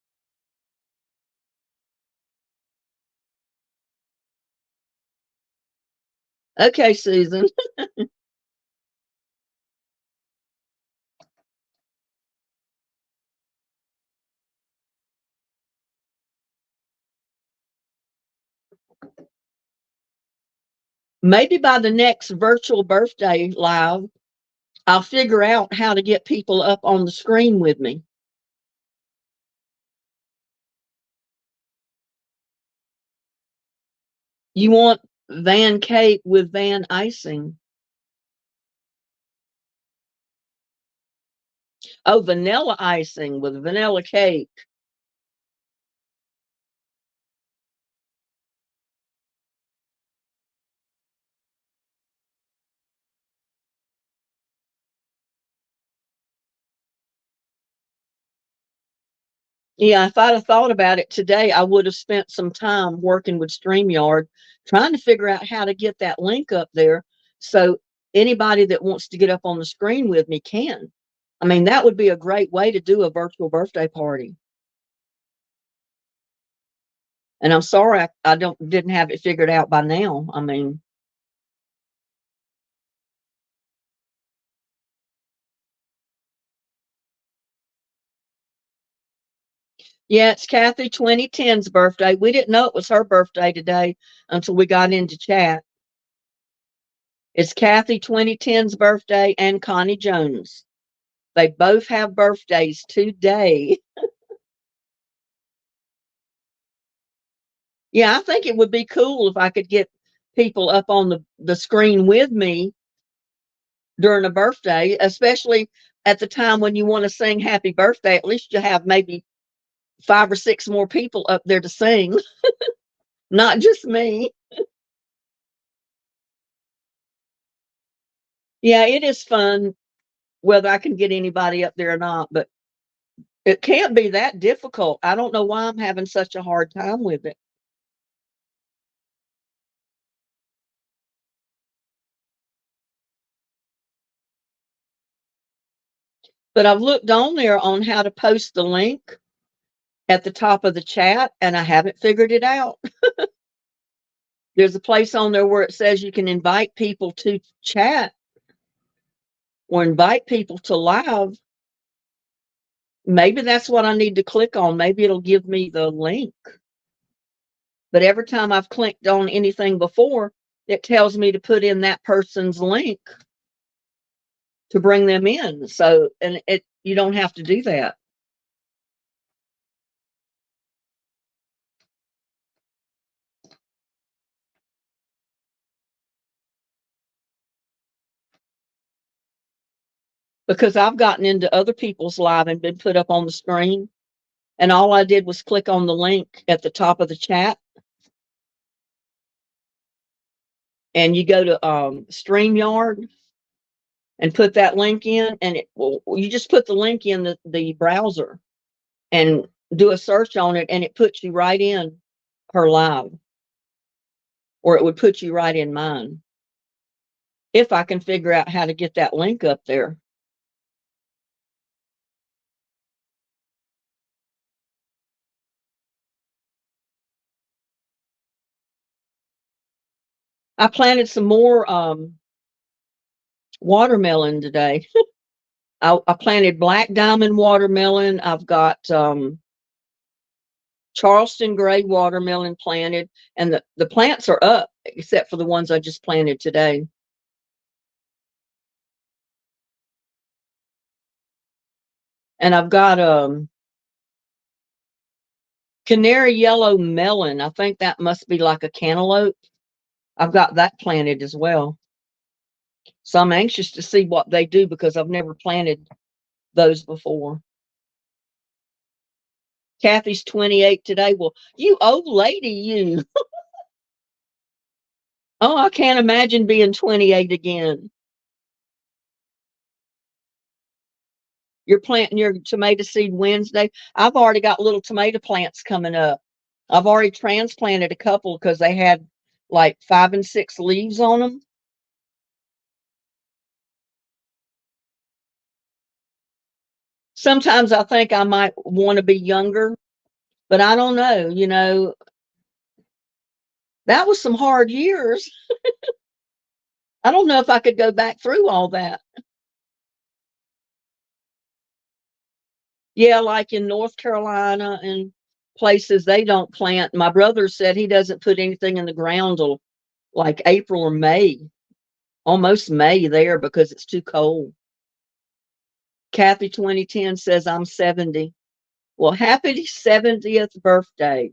Speaker 1: Okay, Susan. Maybe by the next virtual birthday live, I'll figure out how to get people up on the screen with me. You want van cake with van icing. Oh, vanilla icing with vanilla cake. Yeah, if I'd have thought about it today, I would have spent some time working with StreamYard trying to figure out how to get that link up there so anybody that wants to get up on the screen with me can. I mean, that would be a great way to do a virtual birthday party. And I'm sorry I didn't have it figured out by now. I mean, yeah, it's Kathy 2010's birthday. We didn't know it was her birthday today until we got into chat. It's Kathy 2010's birthday and Connie Jones. They both have birthdays today. Yeah, I think it would be cool if I could get people up on the screen with me during a birthday, especially at the time when you want to sing happy birthday. At least you have maybe 5 or 6 more people up there to sing, not just me. Yeah, it is fun whether I can get anybody up there or not, but it can't be that difficult. I don't know why I'm having such a hard time with it. But I've looked on there on how to post the link at the top of the chat and I haven't figured it out. There's a place on there where it says you can invite people to chat or invite people to live. Maybe that's what I need to click on. Maybe it'll give me the link. But every time I've clicked on anything before, it tells me to put in that person's link to bring them in. So, and you don't have to do that. Because I've gotten into other people's live and been put up on the screen, and all I did was click on the link at the top of the chat, and you go to StreamYard and put that link in, and you just put the link in the browser and do a search on it, and it puts you right in her live, or it would put you right in mine if I can figure out how to get that link up there. I planted some more watermelon today. I planted black diamond watermelon. I've got Charleston gray watermelon planted, and the plants are up except for the ones I just planted today. And I've got canary yellow melon. I think that must be like a cantaloupe. I've got that planted as well. So I'm anxious to see what they do because I've never planted those before. Kathy's 28 today. Well, you old lady, you. Oh, I can't imagine being 28 again. You're planting your tomato seed Wednesday. I've already got little tomato plants coming up. I've already transplanted a couple because they had like 5 and 6 leaves on them. Sometimes I think I might want to be younger, but I don't know. You know, that was some hard years. I don't know if I could go back through all that. Yeah, like in North Carolina and places they don't plant. My brother said he doesn't put anything in the ground till like April or May, almost May there because it's too cold. Kathy 2010 says I'm 70. Well, happy 70th birthday.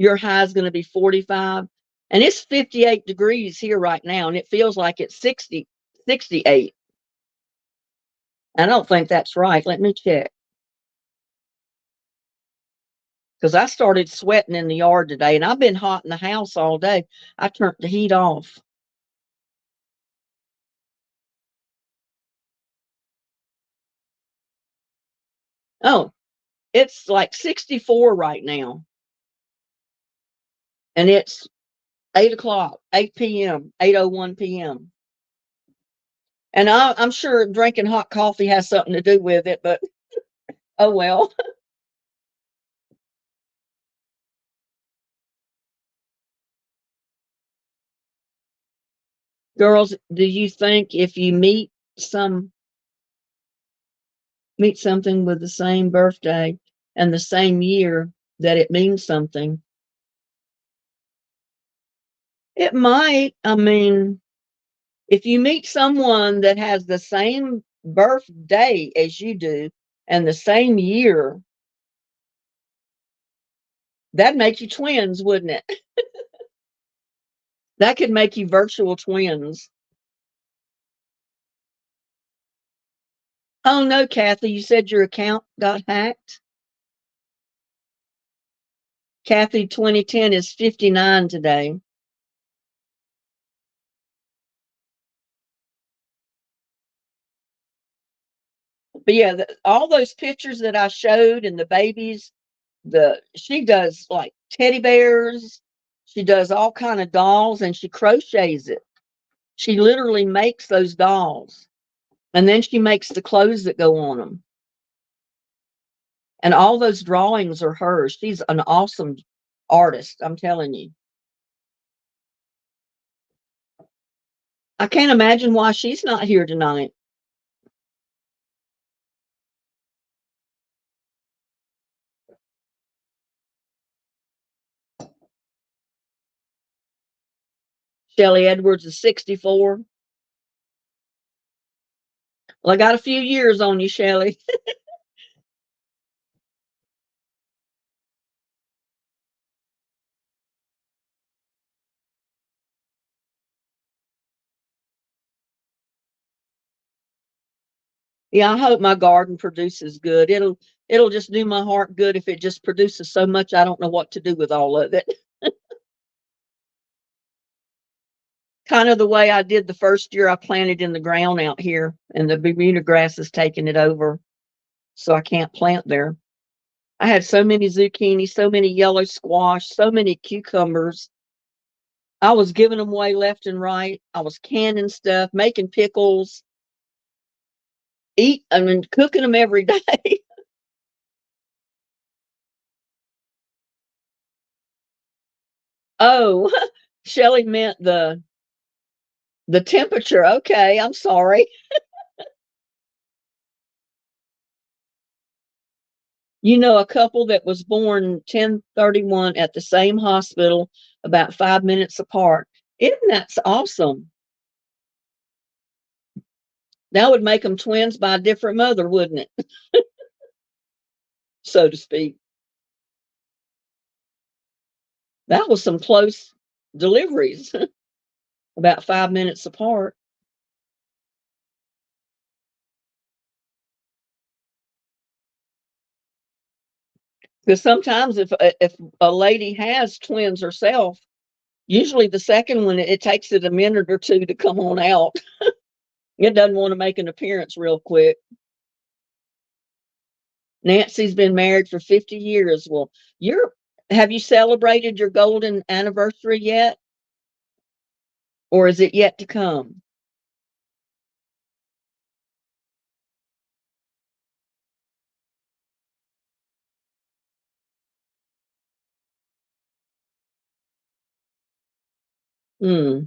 Speaker 1: your high is going to be 45. And it's 58 degrees here right now, and it feels like it's 68. I don't think that's right. Let me check. Because I started sweating in the yard today, and I've been hot in the house all day. I turned the heat off. Oh, it's like 64 right now, and it's 8 o'clock, 8 p.m., 8:01 p.m. And I'm sure drinking hot coffee has something to do with it, but oh well. Girls, do you think if you some meet something with the same birthday and the same year that it means something? It might. I mean, if you meet someone that has the same birthday as you do and the same year, that'd make you twins, wouldn't it? That could make you virtual twins. Oh no, Kathy, you said your account got hacked? Kathy 2010 is 59 today. But yeah, all those pictures that I showed and the babies, the she does like teddy bears, she does all kind of dolls, and she crochets it. She literally makes those dolls, and then she makes the clothes that go on them. And all those drawings are hers. She's an awesome artist, I'm telling you. I can't imagine why she's not here tonight. Shelly Edwards is 64. Well, I got a few years on you, Shelly. Yeah, I hope my garden produces good. It'll just do my heart good if it just produces so much I don't know what to do with all of it. Kind of the way I did the first year I planted in the ground out here, and the Bermuda grass has taken it over, so I can't plant there. I had so many zucchini, so many yellow squash, so many cucumbers. I was giving them away left and right. I was canning stuff, making pickles, I mean, cooking them every day. Oh, Shelly meant the temperature. Okay, I'm sorry. You know, a couple that was born 1031 at the same hospital, about 5 minutes apart. Isn't that awesome? That would make them twins by a different mother, wouldn't it? So to speak. That was some close deliveries, about 5 minutes apart. Because sometimes if a lady has twins herself, usually the second one it takes it a minute or two to come on out. It doesn't want to make an appearance real quick. Nancy's been married for 50 years. Well, you're have you celebrated your golden anniversary yet? Or is it yet to come? Hmm.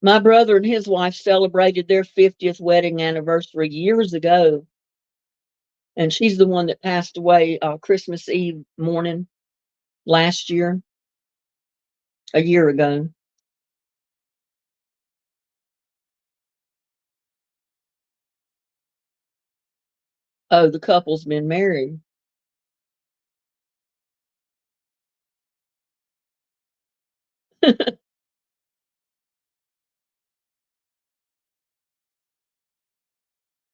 Speaker 1: My brother and his wife celebrated their 50th wedding anniversary years ago, and she's the one that passed away Christmas Eve morning last year, a year ago. Oh, the couple's been married.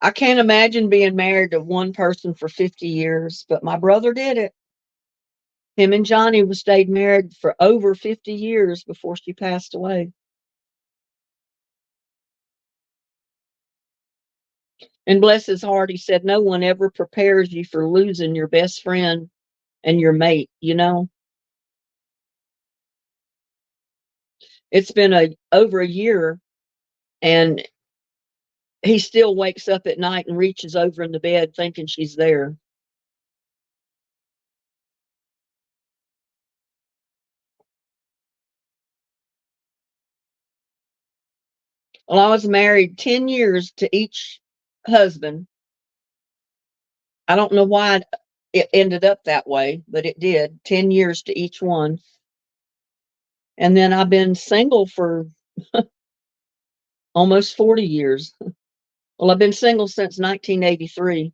Speaker 1: I can't imagine being married to one person for 50 years, but my brother did it. Him and Johnny was stayed married for over 50 years before she passed away. And bless his heart, he said, no one ever prepares you for losing your best friend and your mate, you know? It's been over a year, and he still wakes up at night and reaches over in the bed thinking she's there. Well, I was married 10 years to each husband. I don't know why it ended up that way, but it did. 10 years to each one. And then I've been single for almost 40 years. Well, I've been single since 1983.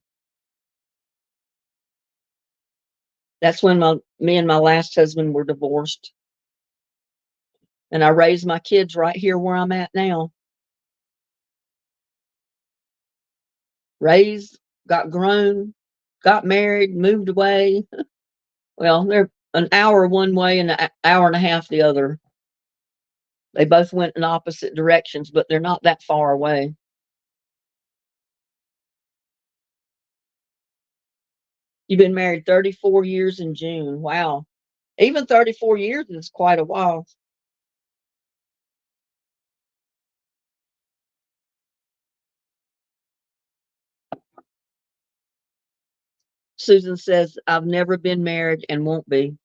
Speaker 1: That's when me and my last husband were divorced. And I raised my kids right here where I'm at now. Raised, got grown, got married, moved away. Well, they're an hour one way and an hour and a half the other. They both went in opposite directions, but they're not that far away. You've been married 34 years in June. Wow. Even 34 years is quite a while. Susan says, I've never been married and won't be.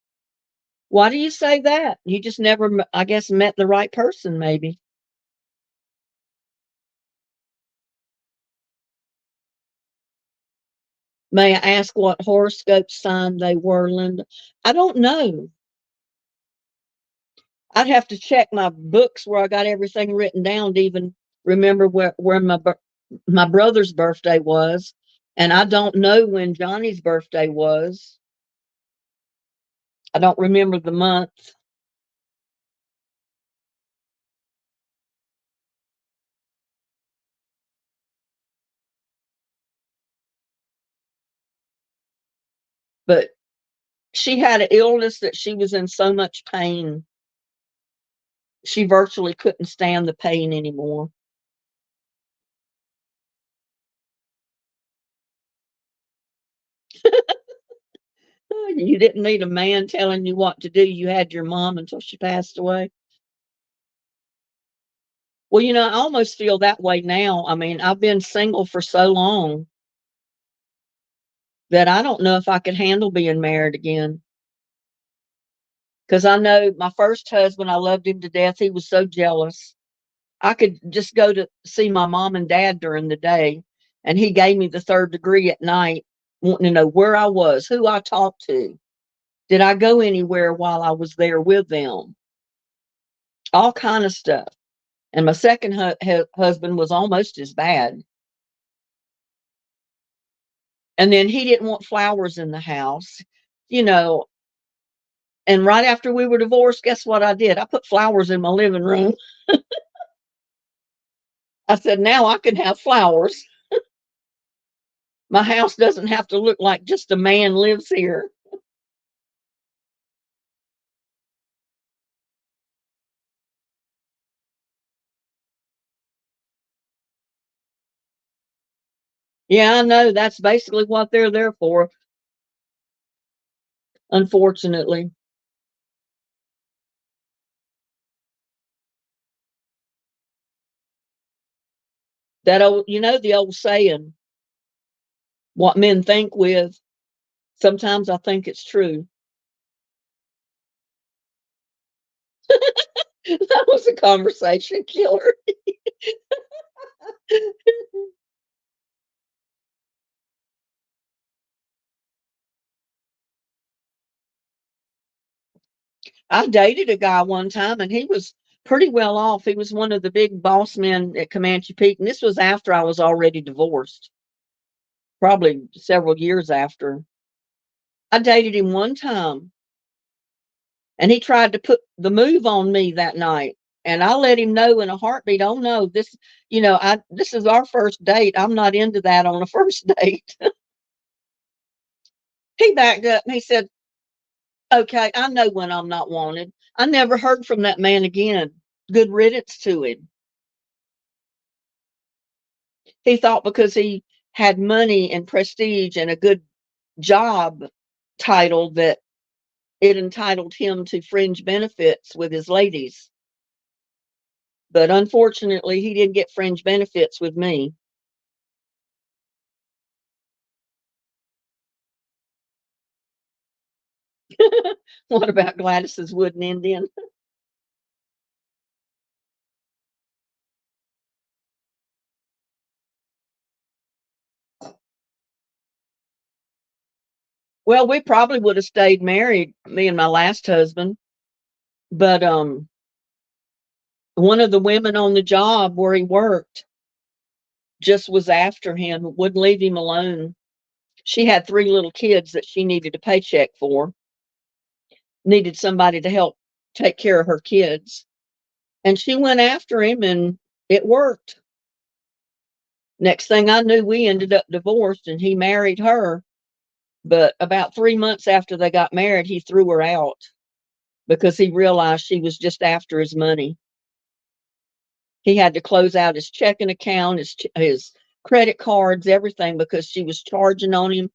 Speaker 1: Why do you say that? You just never, I guess, met the right person, maybe. May I ask what horoscope sign they were, Linda? I don't know. I'd have to check my books where I got everything written down to even remember where my brother's birthday was. And I don't know when Johnny's birthday was. I don't remember the month. But she had an illness that she was in so much pain. She virtually couldn't stand the pain anymore. You didn't need a man telling you what to do. You had your mom until she passed away. Well, I almost feel that way now. I mean, I've been single for so long that I don't know if I could handle being married again. Because I know my first husband, I loved him to death. He was so jealous. I could just go to see my mom and dad during the day, and he gave me the third degree at night, wanting to know where I was, who I talked to. Did I go anywhere while I was there with them? All kind of stuff. And my second husband was almost as bad. And then he didn't want flowers in the house, you know. And right after we were divorced, guess what I did? I put flowers in my living room. I said, now I can have flowers. My house doesn't have to look like just a man lives here. Yeah, I know. That's basically what they're there for, unfortunately. That old, the old saying, what men think with, sometimes I think it's true. That was a conversation killer. I dated a guy one time and he was pretty well off. He was one of the big boss men at Comanche Peak. And this was after I was already divorced, probably several years after. I dated him one time And he tried to put the move on me that night. And I let him know in a heartbeat, oh no, this is our first date. I'm not into that on a first date. He backed up and he said, okay, I know when I'm not wanted. I never heard from that man again. Good riddance to him. He thought because he had money and prestige and a good job title that it entitled him to fringe benefits with his ladies. But unfortunately, he didn't get fringe benefits with me. What about Gladys's wooden Indian? Well, we probably would have stayed married, me and my last husband. But one of the women on the job where he worked just was after him, wouldn't leave him alone. She had 3 little kids that she needed a paycheck for, needed somebody to help take care of her kids. And she went after him and it worked. Next thing I knew, we ended up divorced and he married her. But about 3 months after they got married, he threw her out because he realized she was just after his money. He had to close out his checking account, his credit cards, everything because she was charging on him.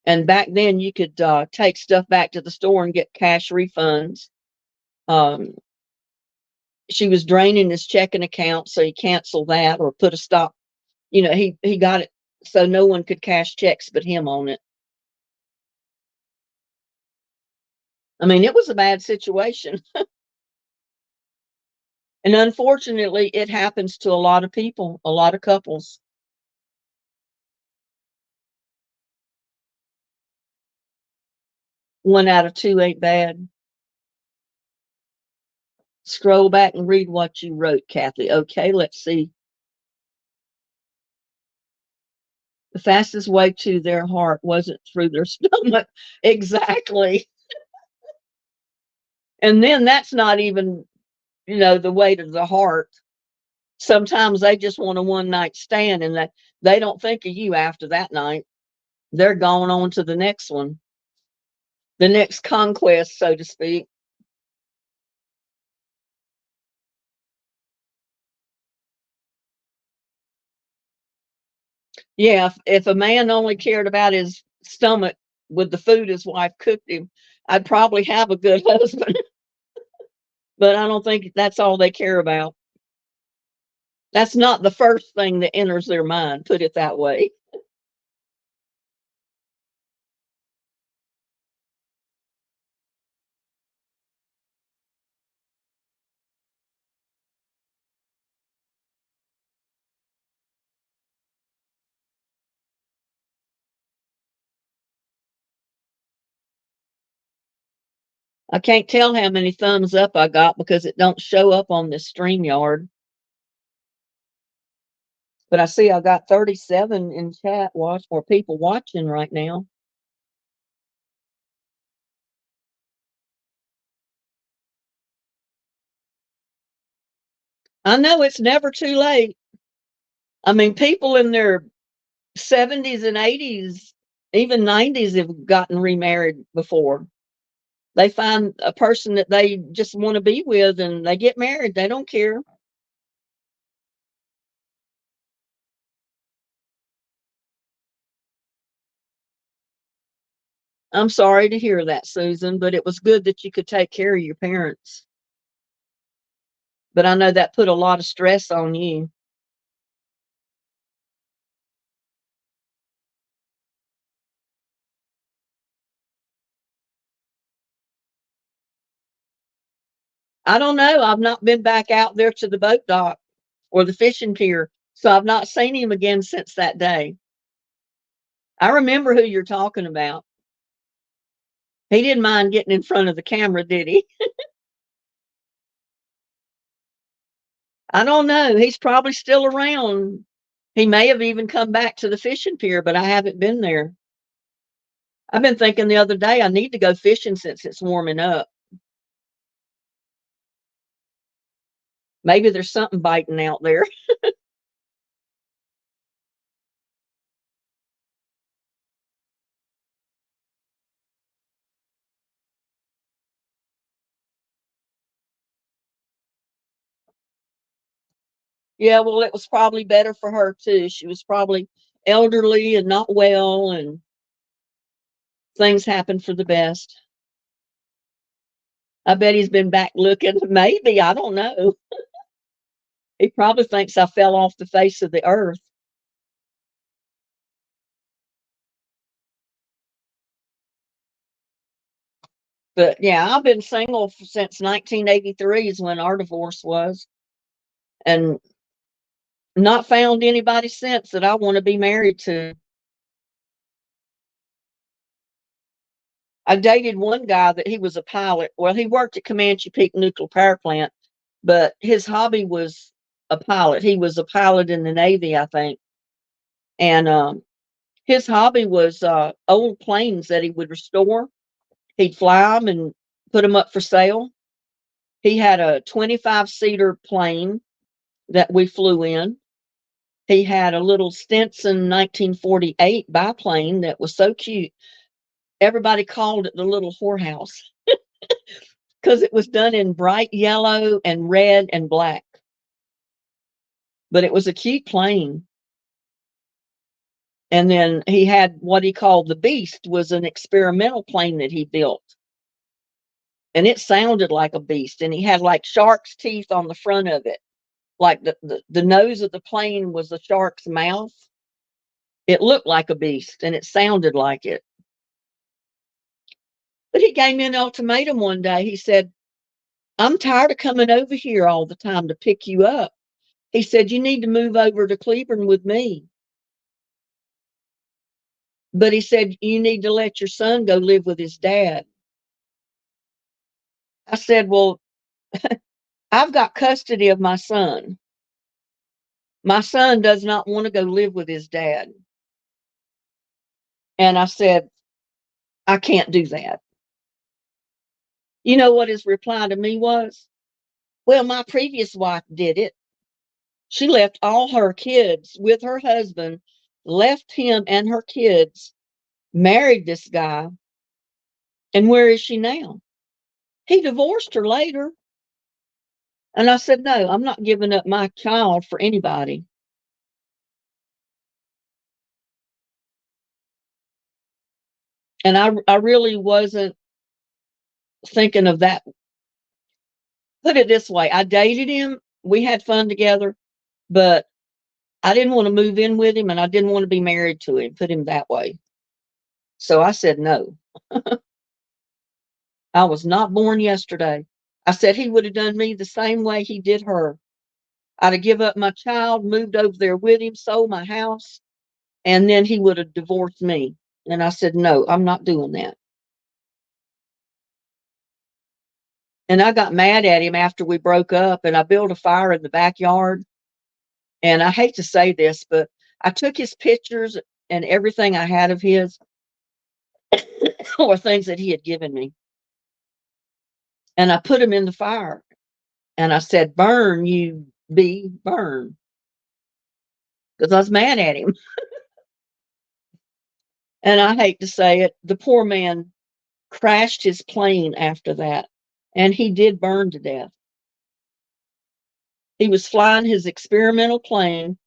Speaker 1: And back then, you could take stuff back to the store and get cash refunds. Um, she was draining his checking account, so he canceled that or put a stop. He got it so no one could cash checks but him on it. I mean, it was a bad situation. And unfortunately, it happens to a lot of people, a lot of couples. One out of two ain't bad. Scroll back and read what you wrote, Kathy. Okay, let's see. The fastest way to their heart wasn't through their stomach. Exactly. And then that's not even, the way to the heart. Sometimes they just want a one night stand and that they don't think of you after that night. They're going on to the next one, the next conquest, so to speak. Yeah, if a man only cared about his stomach with the food his wife cooked him, I'd probably have a good husband. But I don't think that's all they care about. That's not the first thing that enters their mind, put it that way. I can't tell how many thumbs up I got because it don't show up on this StreamYard. But I see I got 37 in chat watch or people watching right now. I know it's never too late. I mean, people in their 70s and 80s, even 90s have gotten remarried before. They find a person that they just want to be with and they get married. They don't care. I'm sorry to hear that, Susan, but it was good that you could take care of your parents. But I know that put a lot of stress on you. I don't know. I've not been back out there to the boat dock or the fishing pier, so I've not seen him again since that day. I remember who you're talking about. He didn't mind getting in front of the camera, did he? I don't know. He's probably still around. He may have even come back to the fishing pier, but I haven't been there. I've been thinking the other day I need to go fishing since it's warming up. Maybe there's something biting out there. Yeah, well, it was probably better for her too. She was probably elderly and not well, and things happen for the best. I bet he's been back looking. Maybe, I don't know. He probably thinks I fell off the face of the earth. But yeah, I've been single since 1983 is when our divorce was, and not found anybody since that I want to be married to. I dated one guy that he was a pilot. Well, he worked at Comanche Peak Nuclear Power Plant, but his hobby was a pilot. He was a pilot in the Navy, I think. And his hobby was old planes that he would restore. He'd fly them and put them up for sale. He had a 25-seater plane that we flew in. He had a little Stinson 1948 biplane that was so cute. Everybody called it the little whorehouse because it was done in bright yellow and red and black. But it was a cute plane. And then he had what he called the Beast, was an experimental plane that he built. And it sounded like a beast. And he had like shark's teeth on the front of it. Like the nose of the plane was the shark's mouth. It looked like a beast and it sounded like it. But he gave me an ultimatum one day. He said, I'm tired of coming over here all the time to pick you up. He said, you need to move over to Cleburne with me. But he said, you need to let your son go live with his dad. I said, well, I've got custody of my son. My son does not want to go live with his dad. And I said, I can't do that. You know what his reply to me was? Well, my previous wife did it. She left all her kids with her husband, left him and her kids, married this guy. And where is she now? He divorced her later. And I said, no, I'm not giving up my child for anybody. And I really wasn't thinking of that. Put it this way, I dated him. We had fun together, but I didn't want to move in with him and I didn't want to be married to him, put him that way. So I said no. I was not born yesterday. I said he would have done me the same way he did her. I'd have give up my child, moved over there with him, sold my house, and then he would have divorced me. And I said, no, I'm not doing that. And I got mad at him after we broke up and I built a fire in the backyard. And I hate to say this, but I took his pictures and everything I had of his or things that he had given me. And I put them in the fire. And I said, burn, you bee, burn. Because I was mad at him. And I hate to say it, the poor man crashed his plane after that. And he did burn to death. He was flying his experimental plane.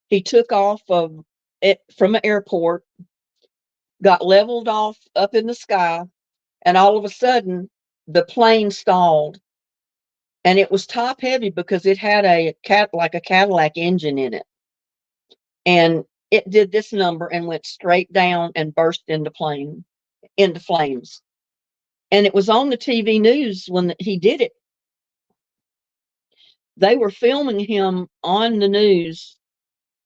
Speaker 1: He took off of it from an airport, got leveled off up in the sky, and all of a sudden the plane stalled. And it was top heavy because it had a Cadillac engine in it. And it did this number and went straight down and burst into flames. And it was on the TV news when he did it. They were filming him on the news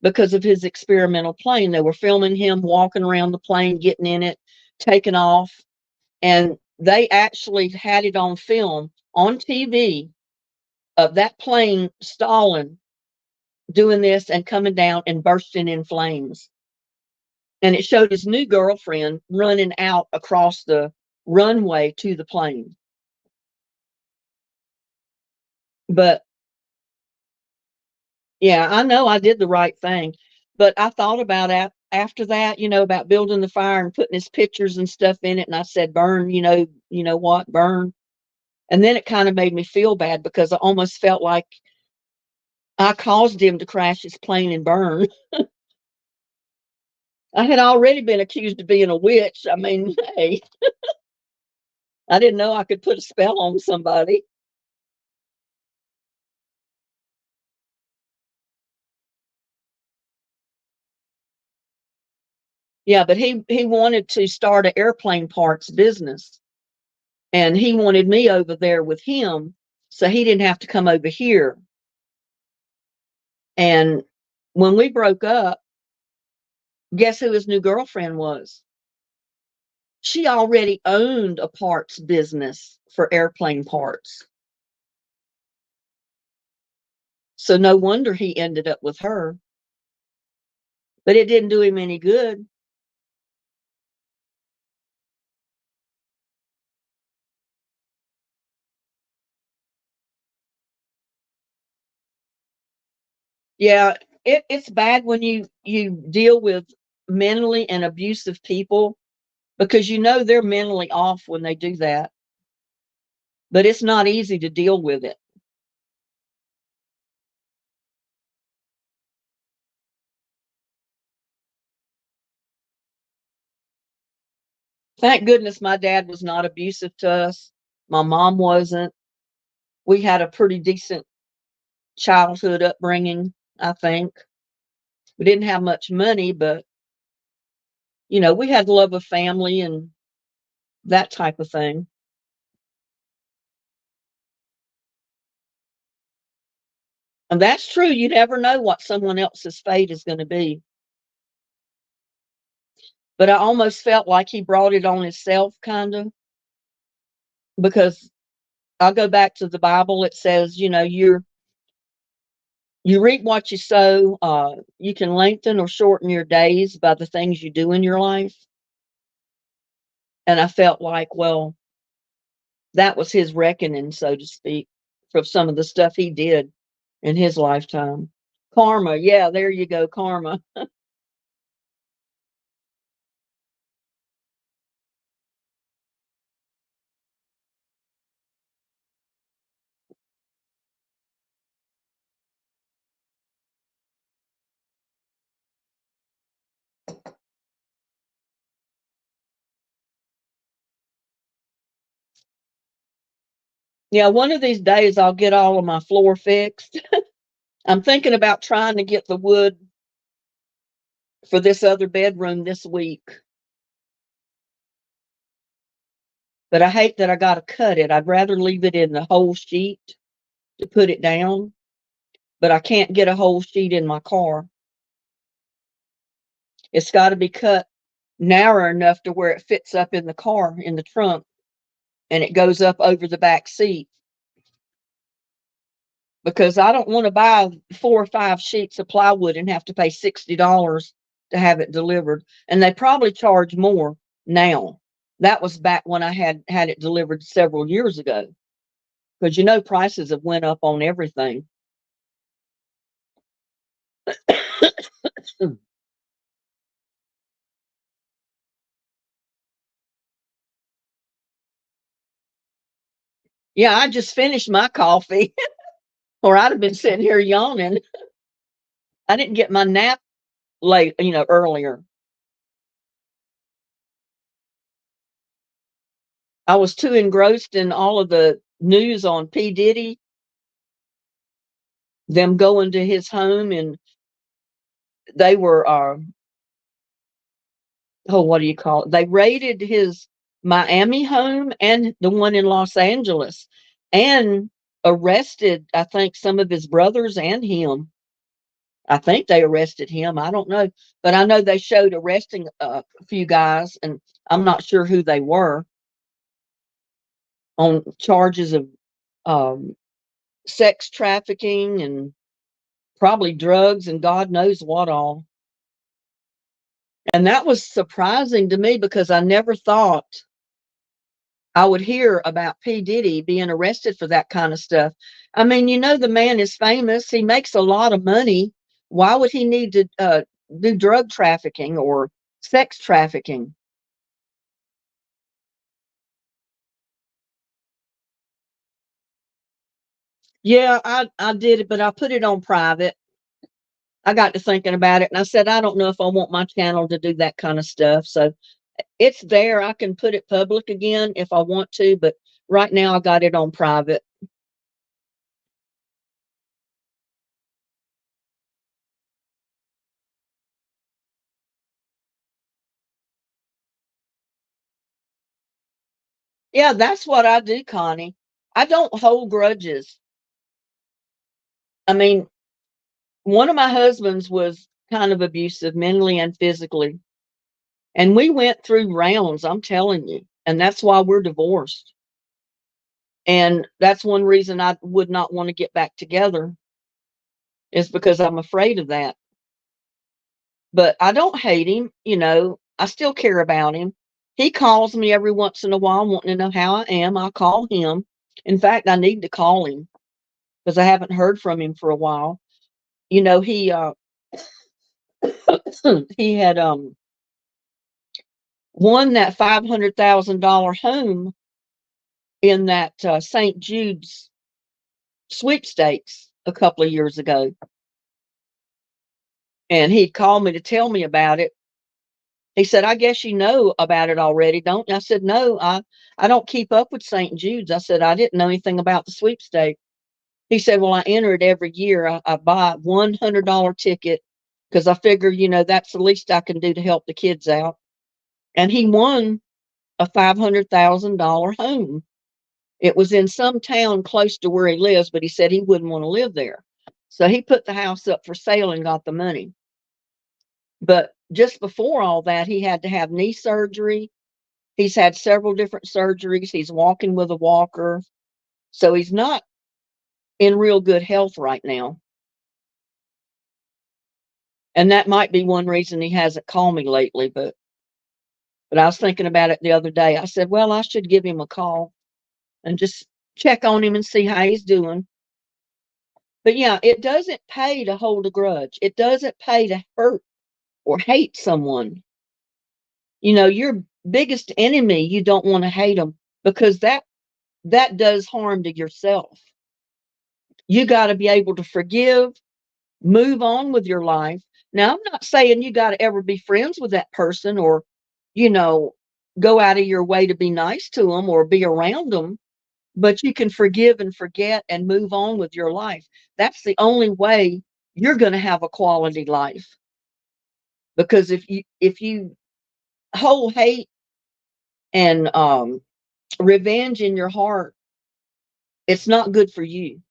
Speaker 1: because of his experimental plane. They were filming him walking around the plane, getting in it, taking off. And they actually had it on film on TV of that plane stalling, doing this and coming down and bursting in flames. And it showed his new girlfriend running out across the runway to the plane. But Yeah, I know I did the right thing, but I thought about it after that, about building the fire and putting his pictures and stuff in it, and I said, "Burn, you know what, burn." And then it kind of made me feel bad because I almost felt like I caused him to crash his plane and burn. I had already been accused of being a witch. I mean, hey, I didn't know I could put a spell on somebody. Yeah, but he wanted to start an airplane parts business, and he wanted me over there with him, so he didn't have to come over here. And when we broke up, guess who his new girlfriend was? She already owned a parts business for airplane parts. So no wonder he ended up with her. But it didn't do him any good. Yeah, it's bad when you deal with mentally and abusive people because they're mentally off when they do that. But it's not easy to deal with it. Thank goodness my dad was not abusive to us. My mom wasn't. We had a pretty decent childhood upbringing, I think. We didn't have much money, but we had love of family and that type of thing. And that's true. You never know what someone else's fate is going to be. But I almost felt like he brought it on himself, kind of, because I'll go back to the Bible. It says, you reap what you sow. You can lengthen or shorten your days by the things you do in your life. And I felt like, well, that was his reckoning, so to speak, for some of the stuff he did in his lifetime. Karma. Yeah, there you go. Karma. Yeah, one of these days I'll get all of my floor fixed. I'm thinking about trying to get the wood for this other bedroom this week, but I hate that I got to cut it. I'd rather leave it in the whole sheet to put it down, but I can't get a whole sheet in my car. It's got to be cut narrow enough to where it fits up in the car in the trunk and it goes up over the back seat because I don't want to buy 4 or 5 sheets of plywood and have to pay $60 to have it delivered. And they probably charge more now. That was back when I had it delivered several years ago because prices have went up on everything. Yeah, I just finished my coffee or I'd have been sitting here yawning. I didn't get my nap late, earlier. I was too engrossed in all of the news on P. Diddy, them going to his home, and they were, oh, what do you call it? They raided his Miami home and the one in Los Angeles and arrested, I think, some of his brothers and him. I think they arrested him. I don't know. But I know they showed arresting a few guys, and I'm not sure who they were on charges of um, sex trafficking and probably drugs and God knows what all. And that was surprising to me because I never thought I would hear about P. Diddy being arrested for that kind of stuff. I mean, the man is famous. He makes a lot of money. Why would he need to do drug trafficking or sex trafficking? Yeah, I did it, but I put it on private. I got to thinking about it and I said, I don't know if I want my channel to do that kind of stuff. So it's there. I can put it public again if I want to, but right now I got it on private. Yeah, that's what I do, Connie. I don't hold grudges. I mean, one of my husbands was kind of abusive mentally and physically. And we went through rounds, I'm telling you. And that's why we're divorced. And that's one reason I would not want to get back together is because I'm afraid of that. But I don't hate him. I still care about him. He calls me every once in a while wanting to know how I am. I call him. In fact, I need to call him because I haven't heard from him for a while. He he had won that $500,000 home in that St. Jude's sweepstakes a couple of years ago. And he'd called me to tell me about it. He said, I guess you know about it already, don't you? I said, no, I don't keep up with St. Jude's. I said, I didn't know anything about the sweepstake. He said, well, I enter it every year. I buy a $100 ticket because I figure, that's the least I can do to help the kids out. And he won a $500,000 home. It was in some town close to where he lives, but he said he wouldn't want to live there. So he put the house up for sale and got the money. But just before all that, he had to have knee surgery. He's had several different surgeries. He's walking with a walker. So he's not in real good health right now. And that might be one reason he hasn't called me lately. But I was thinking about it the other day. I said, well, I should give him a call and just check on him and see how he's doing. But yeah, it doesn't pay to hold a grudge. It doesn't pay to hurt or hate someone. Your biggest enemy, you don't want to hate them because that does harm to yourself. You got to be able to forgive, move on with your life. Now, I'm not saying you got to ever be friends with that person or, you know, go out of your way to be nice to them or be around them, but you can forgive and forget and move on with your life. That's the only way you're going to have a quality life. Because if you hold hate and revenge in your heart, it's not good for you,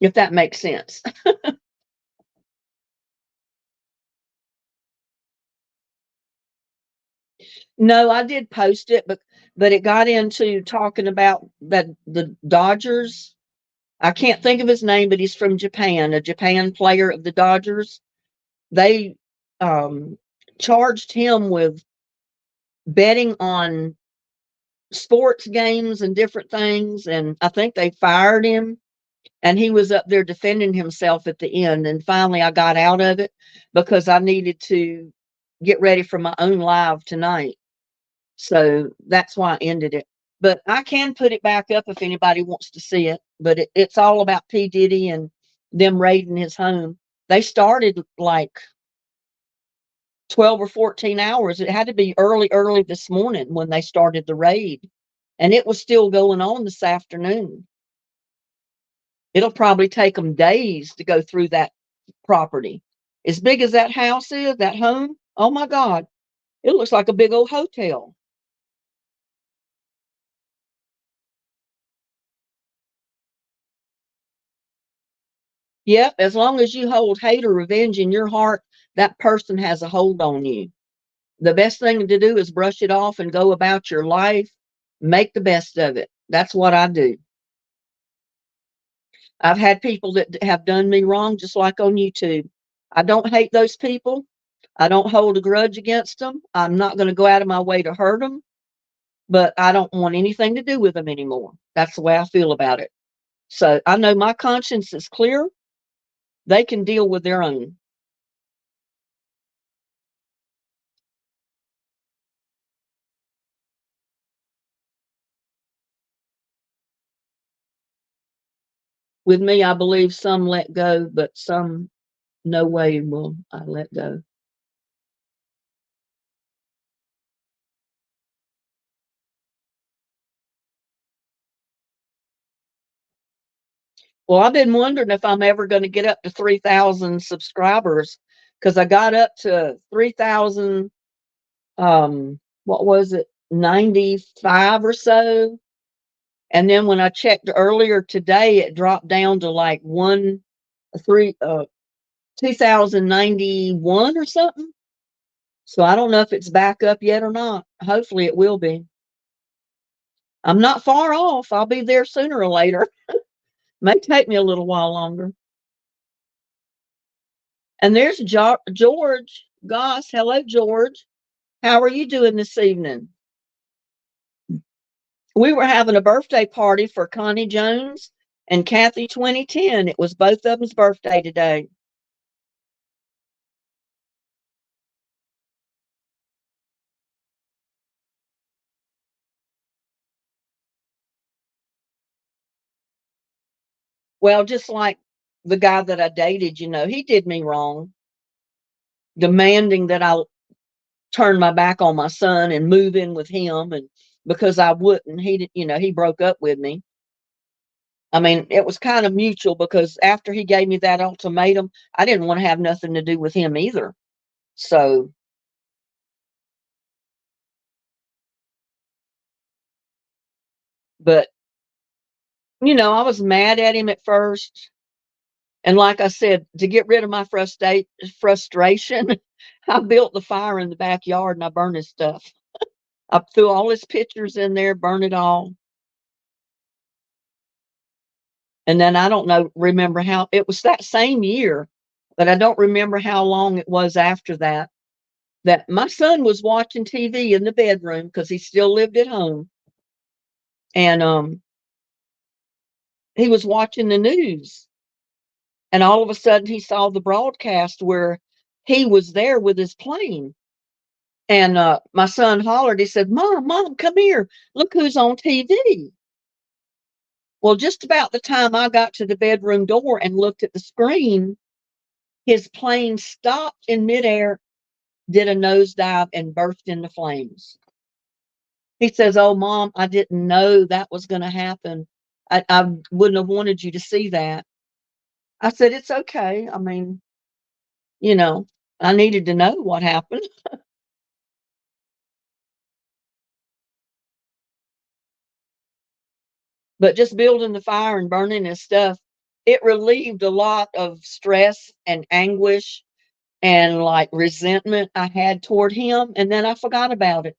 Speaker 1: if that makes sense. No, I did post it, but it got into talking about that the Dodgers. I can't think of his name, but he's from Japan, a Japan player of the Dodgers. They um, charged him with betting on sports games and different things, and I think they fired him. And he was up there defending himself at the end. And finally, I got out of it because I needed to get ready for my own live tonight. So that's why I ended it. But I can put it back up if anybody wants to see it. But it's all about P. Diddy and them raiding his home. They started like 12 or 14 hours. It had to be early this morning when they started the raid. And it was still going on this afternoon. It'll probably take them days to go through that property. As big as that house is, that home, oh my God, it looks like a big old hotel. Yep, as long as you hold hate or revenge in your heart, that person has a hold on you. The best thing to do is brush it off and go about your life, make the best of it. That's what I do. I've had people that have done me wrong, just like on YouTube. I don't hate those people. I don't hold a grudge against them. I'm not going to go out of my way to hurt them. but I don't want anything to do with them anymore. That's the way I feel about it. So I know my conscience is clear. They can deal with their own. With me, I believe some let go, but some no way will I let go. Well, I've been wondering if I'm ever going to get up to 3,000 subscribers because I got up to 3,000, what was it, 95 or so. And then when I checked earlier today, it dropped down to like 2,091 or something. So I don't know if it's back up yet or not. Hopefully it will be. I'm not far off. I'll be there sooner or later. May take me a little while longer. And there's George Goss. Hello, George. How are you doing this evening? We were having a birthday party for Connie Jones and Kathy 2010. It was both of them's birthday today. Well, just like the guy that I dated, he did me wrong, demanding that I turn my back on my son and move in with him. And because I wouldn't, he broke up with me. I mean, it was kind of mutual because after he gave me that ultimatum, I didn't want to have nothing to do with him either. So, but I was mad at him at first. And like I said, to get rid of my frustration, I built the fire in the backyard and I burned his stuff. I threw all his pictures in there, burned it all. And then I don't know, remember how it was that same year, but I don't remember how long it was after that. That my son was watching TV in the bedroom because he still lived at home. And he was watching the news. And all of a sudden he saw the broadcast where he was there with his plane. And my son hollered, he said, Mom, come here. Look who's on TV. Well, just about the time I got to the bedroom door and looked at the screen, his plane stopped in midair, did a nosedive, and burst into flames. He says, Oh, Mom, I didn't know that was going to happen. I wouldn't have wanted you to see that. I said, It's okay. I mean, you know, I needed to know what happened. But just building the fire and burning his stuff, it relieved a lot of stress and anguish and like resentment I had toward him. And then I forgot about it.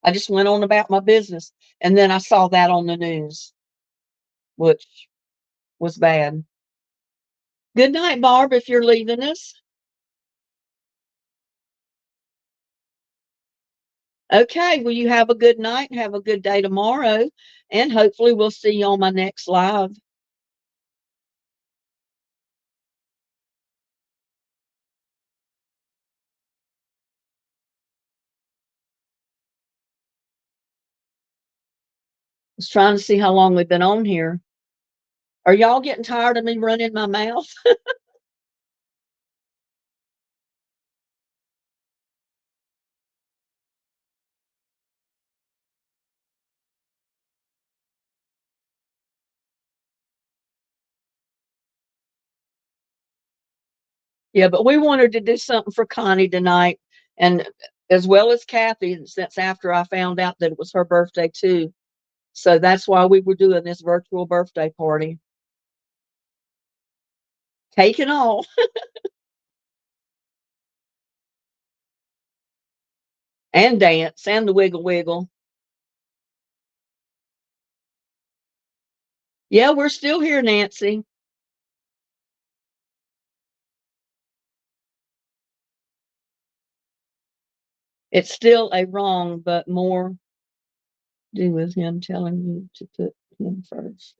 Speaker 1: I just went on about my business. And then I saw that on the news, which was bad. Good night, Barb, if you're leaving us. Okay, well, you have a good night and have a good day tomorrow. And hopefully, we'll see you on my next live. I was trying to see how long we've been on here. Are y'all getting tired of me running my mouth? Yeah, but we wanted to do something for Connie tonight, and as well as Kathy, since after I found out that it was her birthday too. So that's why we were doing this virtual birthday party. Cake and all. And dance and the wiggle wiggle. Yeah, we're still here, Nancy. It's still a wrong, but more do with him telling you to put him first?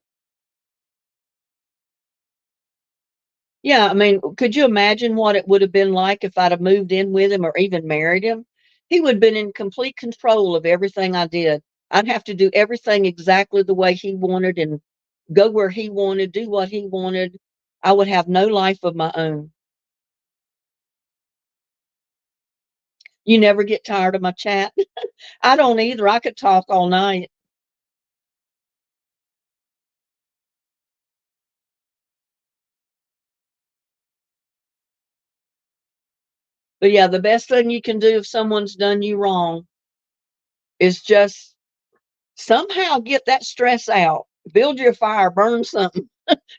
Speaker 1: Yeah, I mean, could you imagine what it would have been like if I'd have moved in with him or even married him? He would have been in complete control of everything I did. I'd have to do everything exactly the way he wanted and go where he wanted, do what he wanted. I would have no life of my own. You never get tired of my chat? I don't either. I could talk all night. But yeah, the best thing you can do if someone's done you wrong is just somehow get that stress out. Build your fire, burn something.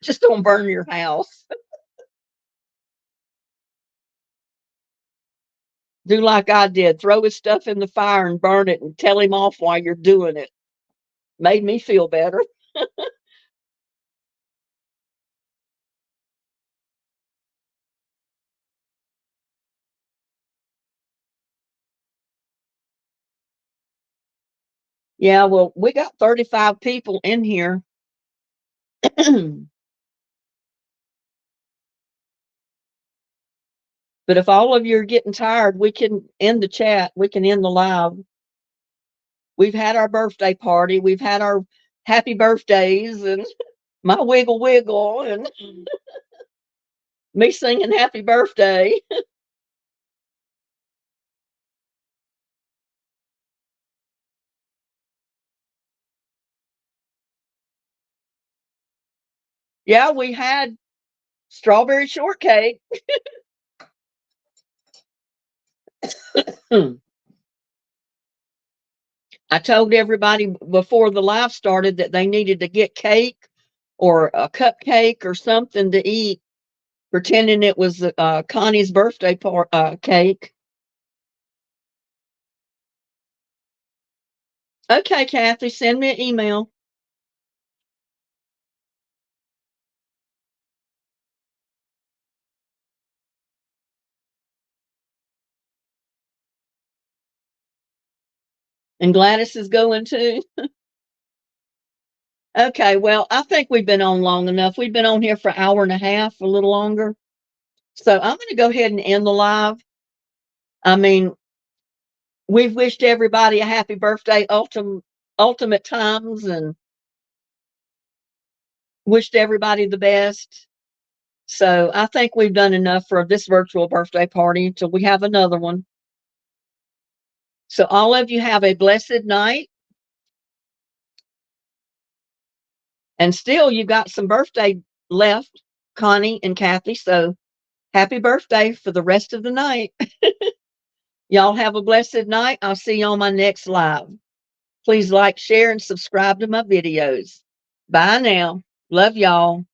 Speaker 1: Just don't burn your house. Do like I did. Throw his stuff in the fire and burn it and tell him off while you're doing it. Made me feel better. Yeah, well, we got 35 people in here. But if all of you are getting tired, we can end the chat. We can end the live. We've had our birthday party. We've had our happy birthdays and my wiggle wiggle and me singing happy birthday. Yeah, we had strawberry shortcake. I told everybody before the live started that they needed to get cake or a cupcake or something to eat, pretending it was Connie's birthday cake. Okay, Kathy, send me an email. And Gladys is going too. Okay, well, I think we've been on long enough. We've been on here for an hour and a half, a little longer. So I'm going to go ahead and end the live. I mean, we've wished everybody a happy birthday, ultimate times, and wished everybody the best. So I think we've done enough for this virtual birthday party until we have another one. So all of you have a blessed night. And still, you've got some birthday left, Connie and Kathy. So happy birthday for the rest of the night. Y'all have a blessed night. I'll see you on my next live. Please like, share, and subscribe to my videos. Bye now. Love y'all.